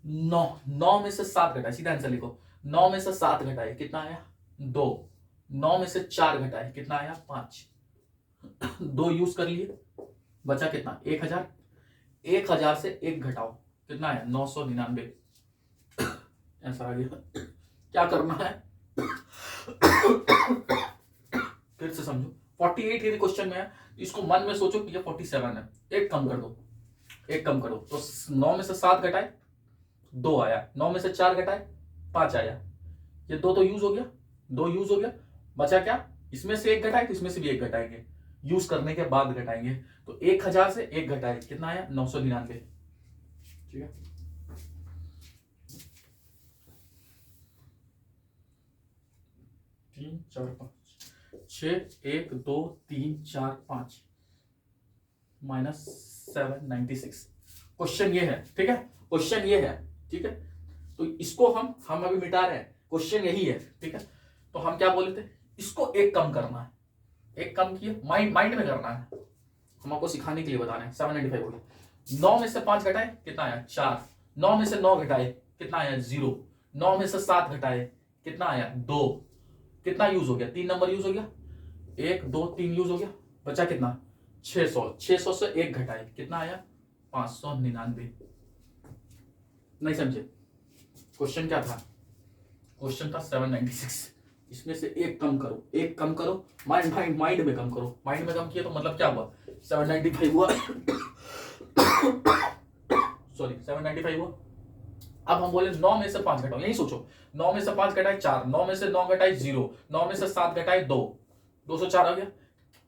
9 में से 7 घटाए, सीधा आंसर लिखो, 9 में से 7 घटाए कितना आया? 2, 9 में से 4 घटाए कितना आया? 5, 2 यूज कर लिए, बचा कितना? 1000, 1000 से 1 घटाओ कितना आया? 999, ऐसा आ गया। क्या करना है फिर से समझो, 48 यदि क्वेश्चन में है, इसको मन में सोचो कि ये 47 है, एक कम कर दो, एक कम करो, तो 9 में से 7 घटाए 2 आया, 9 में से 4 घटाए 5 आया, ये 2 तो यूज हो गया, 2 यूज हो गया, बचा क्या, इसमें से एक घटाए तो इसमें से भी एक घटाएंगे, यूज करने के बाद घटाएंगे, तो 1000 से एक घटाए कितना आया, 999। ठीक है, 3 4 5 6 1 2 3 4 5 -796। क्वेश्चन ये है, ठीक है, क्वेश्चन ये है, ठीक है, तो इसको हम अभी मिटा रहे हैं, क्वेश्चन यही है, ठीक है, तो हम क्या बोले थे, इसको एक कम करना है, एक कम किया, माइंड में करना है, हम आपको सिखाने के लिए बता रहे हैं। 795 हो गया, 9 में से 5 घटाए कितना आया 4, 9 में से 9 घटाए कितना आया 0, 9 में से 7 घटाए कितना आया 2, कितना यूज हो गया, 3 नंबर यूज हो गया, 1 2 3 यूज हो गया, बचा कितना 600, 600 से एक घटाए कितना आया 599। नहीं समझे, क्वेश्चन क्या था, क्वेश्चन था 796, इसमें से एक कम करो, एक कम करो, माइंड में कम करो, माइंड में कम किया तो मतलब क्या हुआ, 795 हुआ सॉरी 795 हुआ। अब हम बोले 9 में से 5 घटाओ, यही सोचो, 9 में से 5 घटाए 4, 9 में से 9 घटाए 0, 9 में से 7 घटाए 2, 204 आ गया,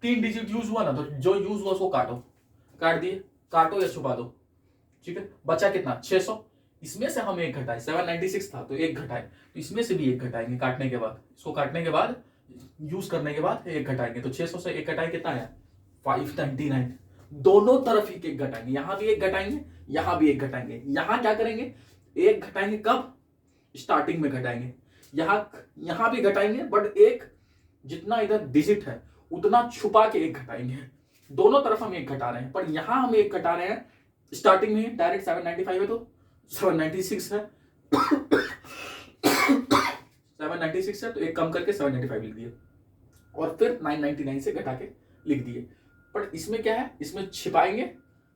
3 डिजिट यूज हुआ ना, तो जो यूज हुआ उसको काटो, काट दिए, काटो या छुपा दो, ठीक है, बचा कितना 600, इसमें से हम एक घटाए, 796 था तो एक घटाए, तो इसमें से भी एक घटाएंगे काटने के बाद, इसको काटने के बाद यूज करने के बाद एक घटाएंगे, तो 600 से एक घटाए कितना आया 599। दोनों तरफ ही एक घटाएंगे, यहां भी एक घटाएंगे, यहां भी एक घटाएंगे, यहां क्या करेंगे, एक घटाएंगे कब, स्टार्टिंग में घटाएंगे, यहां भी घटाएंगे, बट एक जितना इधर डिजिट है उतना छुपा के एक घटाएंगे, दोनों तरफ हम एक घटा रहे हैं, पर यहां हम एक घटा रहे हैं स्टार्टिंग में, डायरेक्ट 795 है तो 796 है 796 है तो एक कम करके 795 लिख दिए, और फिर 999 से घटा के लिख दिए। पर इसमें क्या है, इसमें छिपाएंगे,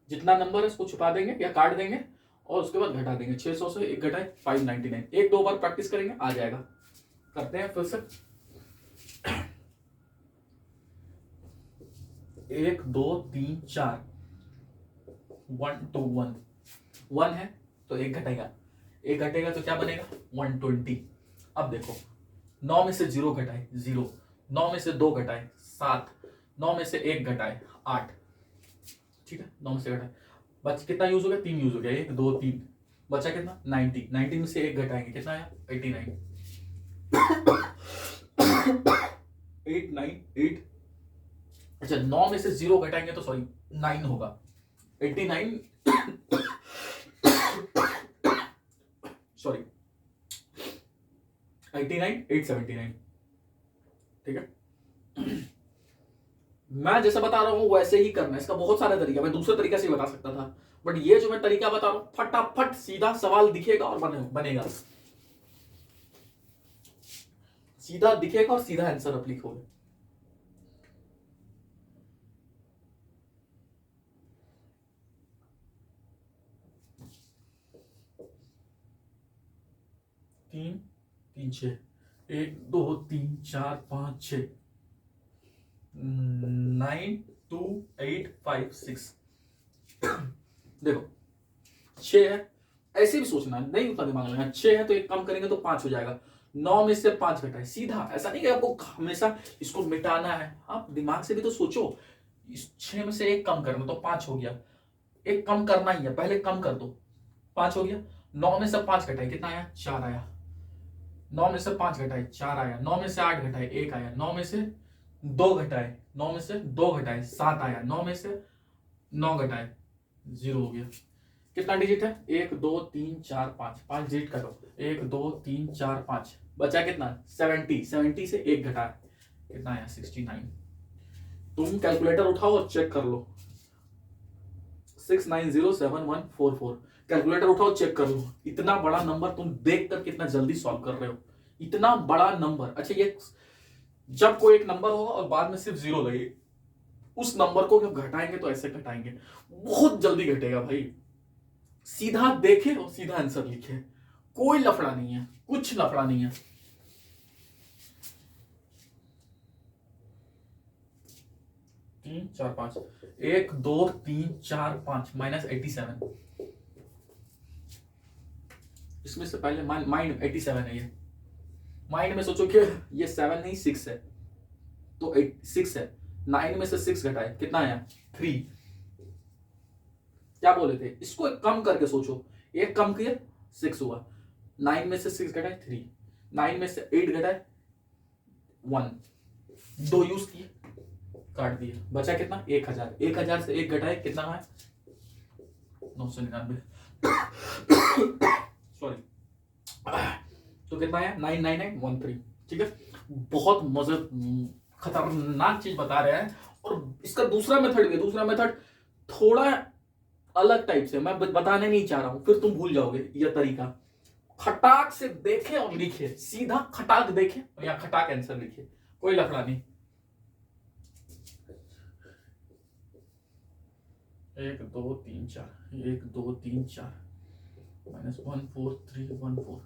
जितना नंबर है उसको छुपा देंगे या काट देंगे, और उसके बाद घटा देंगे, 600 से एक घटाए 599, एक दो बार प्रैक्टिस करेंगे आ जाएगा। करते हैं फिर से, 1 2 3 4 1 2 1 1 है तो एक घटेगा, एक घटेगा तो क्या बनेगा 120। अब देखो 9 में से 0 घटाए 0, 9 में से 2 घटाए 7, 9 में से 1 घटाए 8, ठीक है, 9 में से घटाए, बच कितना यूज हो गया, 3 यूज हो गया, 1 2 3, बचा कितना 90, 90 में से 1 घटाएंगे कितना आया 89 898। अच्छा 9 में से 0 घटाएंगे तो सॉरी 9 होगा 89 सॉरी 89879, ठीक है। मैं जैसे बता रहा हूं वैसे ही करना है, इसका बहुत सारा तरीका, मैं दूसरे तरीके से बता सकता था, बट ये जो मैं तरीका बता रहा हूं फटाफट सीधा सवाल दिखेगा और बनेगा, सीधा दिखेगा और सीधा आंसर आप लिखोगे। तीन 3 6 1 2 3 4 5 6 9 2 8 5 6 देखो 6 है, ऐसे भी सोचना है, नहीं उतना दिमाग लगाना, 6 है तो एक कम करेंगे तो 5 हो जाएगा, 9 में से 5 घटाए सीधा, ऐसा नहीं कि आपको हमेशा इसको मिटाना है, आप दिमाग से भी तो सोचो, इस 6 में से एक कम करना तो 5 हो गया, एक कम करना ही है, पहले कम कर दो 5 हो गया, 9 में से 5 घटाए कितना आया 4 आया, 9 में से 5 घटाए 4 आया, 9 में से 8 घटाए 1 आया, 9 में से 2 घटाए 9 में से 2 घटाए 7 आया, 9 में से 9 घटाए 0 हो गया। कितना डिजिट है 1 2 3 4 5, 5 डिजिट करो, 1 2 3 4 5, बचा कितना 70, 70 से एक घटाए कितना आया 69। तुम कैलकुलेटर उठाओ और चेक कर लो, 6907144, कैलकुलेटर उठाओ चेक कर लो, इतना बड़ा नंबर तुम देखकर कितना जल्दी सॉल्व कर रहे हो, इतना बड़ा नंबर। अच्छा ये जब कोई एक नंबर होगा और बाद में सिर्फ 0 लगे, उस नंबर को जब घटाएंगे तो ऐसे घटाएंगे, बहुत जल्दी घटेगा भाई, सीधा देखे और सीधा आंसर लिखे, कोई लफड़ा नहीं है, कुछ लफड़ा नहीं है। 4 5 1 2 3 4 5 -87। इसमें से पहले माइंड 87 है, ये माइंड में सोचो कि ये 7 नहीं 6 है, तो 6 है। 9 में से 6 घटाए कितना आया 3। क्या बोले थे, इसको एक कम करके सोचो, एक कम किया 6 हुआ। 9 में से 6 घटाए 3, 9 में से 8 घटाए 1, 2 यूज किए काट दिए, बचा कितना 1000। 1000 से 1 घटाए कितना है 999 सॉरी, तो कितना है 99913। ठीक है, बहुत मजे खतरनाक चीज बता रहे हैं। और इसका दूसरा मेथड भी है, दूसरा मेथड थोड़ा अलग टाइप से मैं बताने नहीं चाह रहा हूं, फिर तुम भूल जाओगे यह तरीका। खटाक से देखे और लिखे, सीधा खटाक देखे और यहाँ खटाक आंसर लिखे, कोई लफड़ा नहीं। 1 2 3 4 1 2 3 4 -1 4 3 1 4।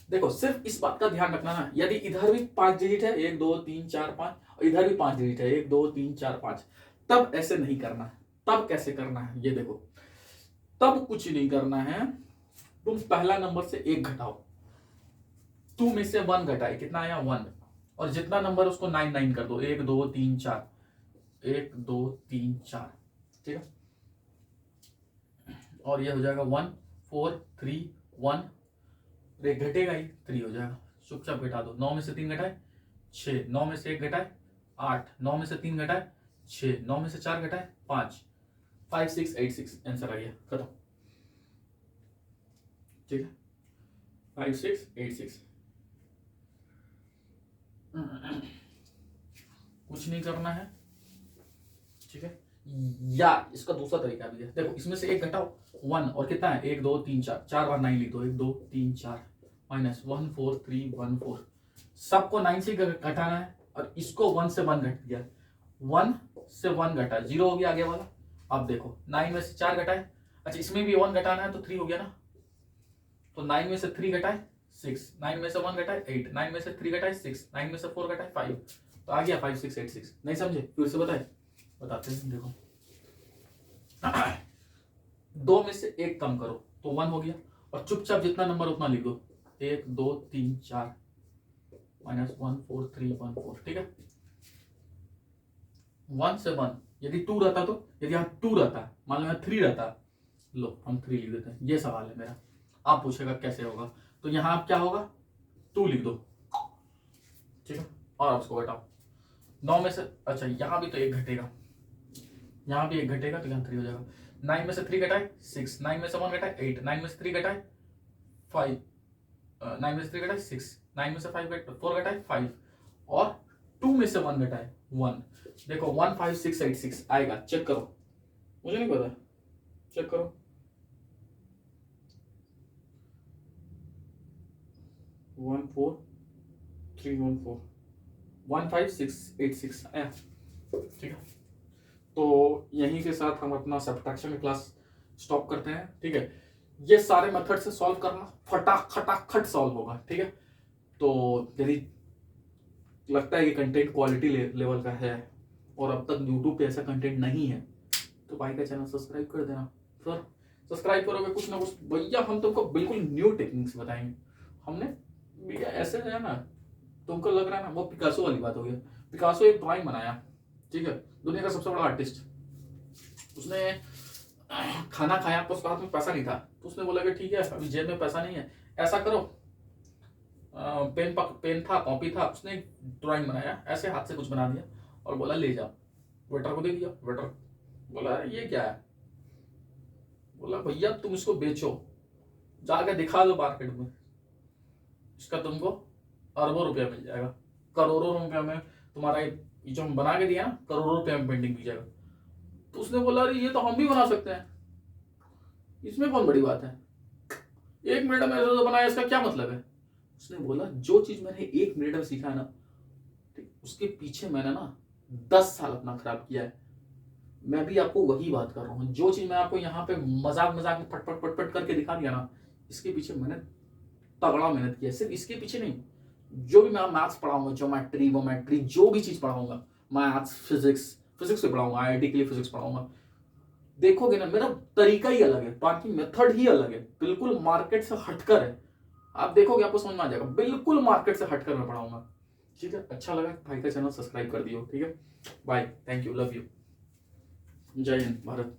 देखो सिर्फ इस बात का ध्यान रखना ना, यदि इधर भी 5 डिजिट है 1 2 3 4 5 और इधर भी 5 डिजिट है 1 2 3 4 5, तब ऐसे नहीं करना है। तब कैसे करना है ये देखो, तब कुछ नहीं करना है, तुम पहला नंबर से 1 घटाओ, 2 में से 1 घटाए कितना आया 1, और जितना नंबर उसको 9 9 कर दो, 1 2 3 4 1 2 3 4। ठीक है, और ये हो जाएगा 1 4 3 1, एक घटेगा ही 3 हो जाएगा, चुपचाप घटा दो। 9 में से 3 घटाए 6, 9 में से 1 घटाए 8, 9 में से 3 घटाए 6, 9 में से 4 घटाए 5, 5 6 8 6 आंसर आ गया, खत्म। ठीक है, 5 6 8 6। कुछ नहीं करना है। ठीक है, या इसका दूसरा तरीका भी है, देखो इसमें से 1 घटाओ 1, और कितना है 1 2 3 4, 4 बार 9 लिख दो, 1 2 3 4 -1 4 3 1 4। सबको 9 से घटाना है, और इसको 1 से 1 घट दिया, 1 से 1 घटा 0 हो गया आगे वाला। अब देखो 9 में से 4 घटाए, अच्छा इसमें भी 1 घटाना है तो 3 हो गया ना, तो 9 में से 3 घटाए 6, 9 में से 1 घटाए 8, 9 में से 3 घटाए 6, 9 में से 4 घटाए 5, तो आ गया 5 6 8 6। नहीं समझे, फिर से बताते हैं। देखो 2 में से 1 कम करो तो 1 हो गया, और चुपचाप जितना नंबर उतना लिख दो, 1 2 3 4 -1 4 3 1 4। ठीक है, 1 से 1, यदि 2 रहता तो, यदि यहाँ 2 रहता, मान लो यहाँ 3 रहता, लो हम 3 लिख देते हैं। ये सवाल है मेरा, आप पूछेगा कैसे होगा, तो यहाँ आप क्या होगा 2 लिख दो। ठीक है, और आप उसको घटाओ 9 में से, अच्छा यहाँ भी तो 1 घटेगा, यहाँ भी 1 घटेगा, तो यहाँ 3 हो जाएगा। 9 में से 3 घटाए 6, 9 में से 1 घटाए 8, 9 में से 3 घटाए 5, 9 में से 3 घटाए 6, 9 में से 4 घटाए 5, और 2 में से 1 घटाए 1। देखो 1 5 6 8 6 आएगा, चेक करो, मुझे नहीं पता, चेक करो। 1 4 3 1 4 1 5 6 8 6 आया। ठीक है, तो यहीं के साथ हम अपना सब्ट्रैक्शन क्लास स्टॉप करते हैं। ठीक है, ये सारे मेथड से सॉल्व करना, खटाखट सॉल्व होगा। ठीक है, तो यदि लगता है कि कंटेंट क्वालिटी लेवल का है और अब तक यूट्यूब पे ऐसा कंटेंट नहीं है, तो भाई का चैनल सब्सक्राइब कर देना। सर सब्सक्राइब करोगे कुछ ना कुछ, भैया हम तुमको बिल्कुल न्यू टेक्निक्स बताएंगे। हमने भैया ऐसे है ना, तुमको लग रहा है ना, वो पिकासो वाली बात हो गई। पिकासो एक ड्राइंग बनाया, ठीक है, दुनिया का सबसे बड़ा आर्टिस्ट, उसने खाना खाया तो उसके हाथ में पैसा नहीं था, तो उसने बोला कि ठीक है अभी जेब में पैसा नहीं है, ऐसा करो, पेन था कॉपी था, उसने ड्राइंग बनाया, ऐसे हाथ से कुछ बना दिया और बोला ले जाओ, वेटर को दे दिया। वेटर बोला ये क्या है, बोला भैया तुम इसको बेचो, जाके दिखा दो मार्केट में, इसका तुमको अरबों रुपया मिल जाएगा, करोड़ों रुपया में तुम्हारा ये जो हम बना के दिया ना, करोड़ों रुपया में पेंटिंग मिल जाएगा। तो उसने बोला अरे ये तो हम भी बना सकते हैं, इसमें कौन बड़ी बात है, 1 मिनट में ऐसा बनाया, इसका क्या मतलब है। उसने बोला जो चीज मैंने 1 मिनट में सीखा है ना, ठीक, उसके पीछे मैंने ना 10 साल अपना खराब किया है। मैं भी आपको वही बात कर रहा हूँ, जो चीज मैं आपको यहाँ पे मजाक मजाक में पट करके दिखा दिया ना, इसके पीछे मैंने तगड़ा मेहनत किया। सिर्फ इसके पीछे नहीं, जो भी मैं मैथ्स पढ़ाऊंगा, ज्योमेट्री वोमेट्री जो भी चीज पढ़ाऊंगा, मैथ्स फिजिक्स फिजिक्स भी पढ़ाऊंगा, आईआईटी के लिए फिजिक्स पढ़ाऊंगा। देखोगे ना मेरा तरीका ही अलग है, बाकी मेथड ही अलग है, बिल्कुल मार्केट से हटकर है। आप देखोगे आपको समझ में आ जाएगा, बिल्कुल मार्केट से हटकर मैं पढ़ाऊंगा। ठीक है, अच्छा लगा भाई का चैनल सब्सक्राइब कर दियो। ठीक है, bye, thank you, love you, जय हिंद भारत।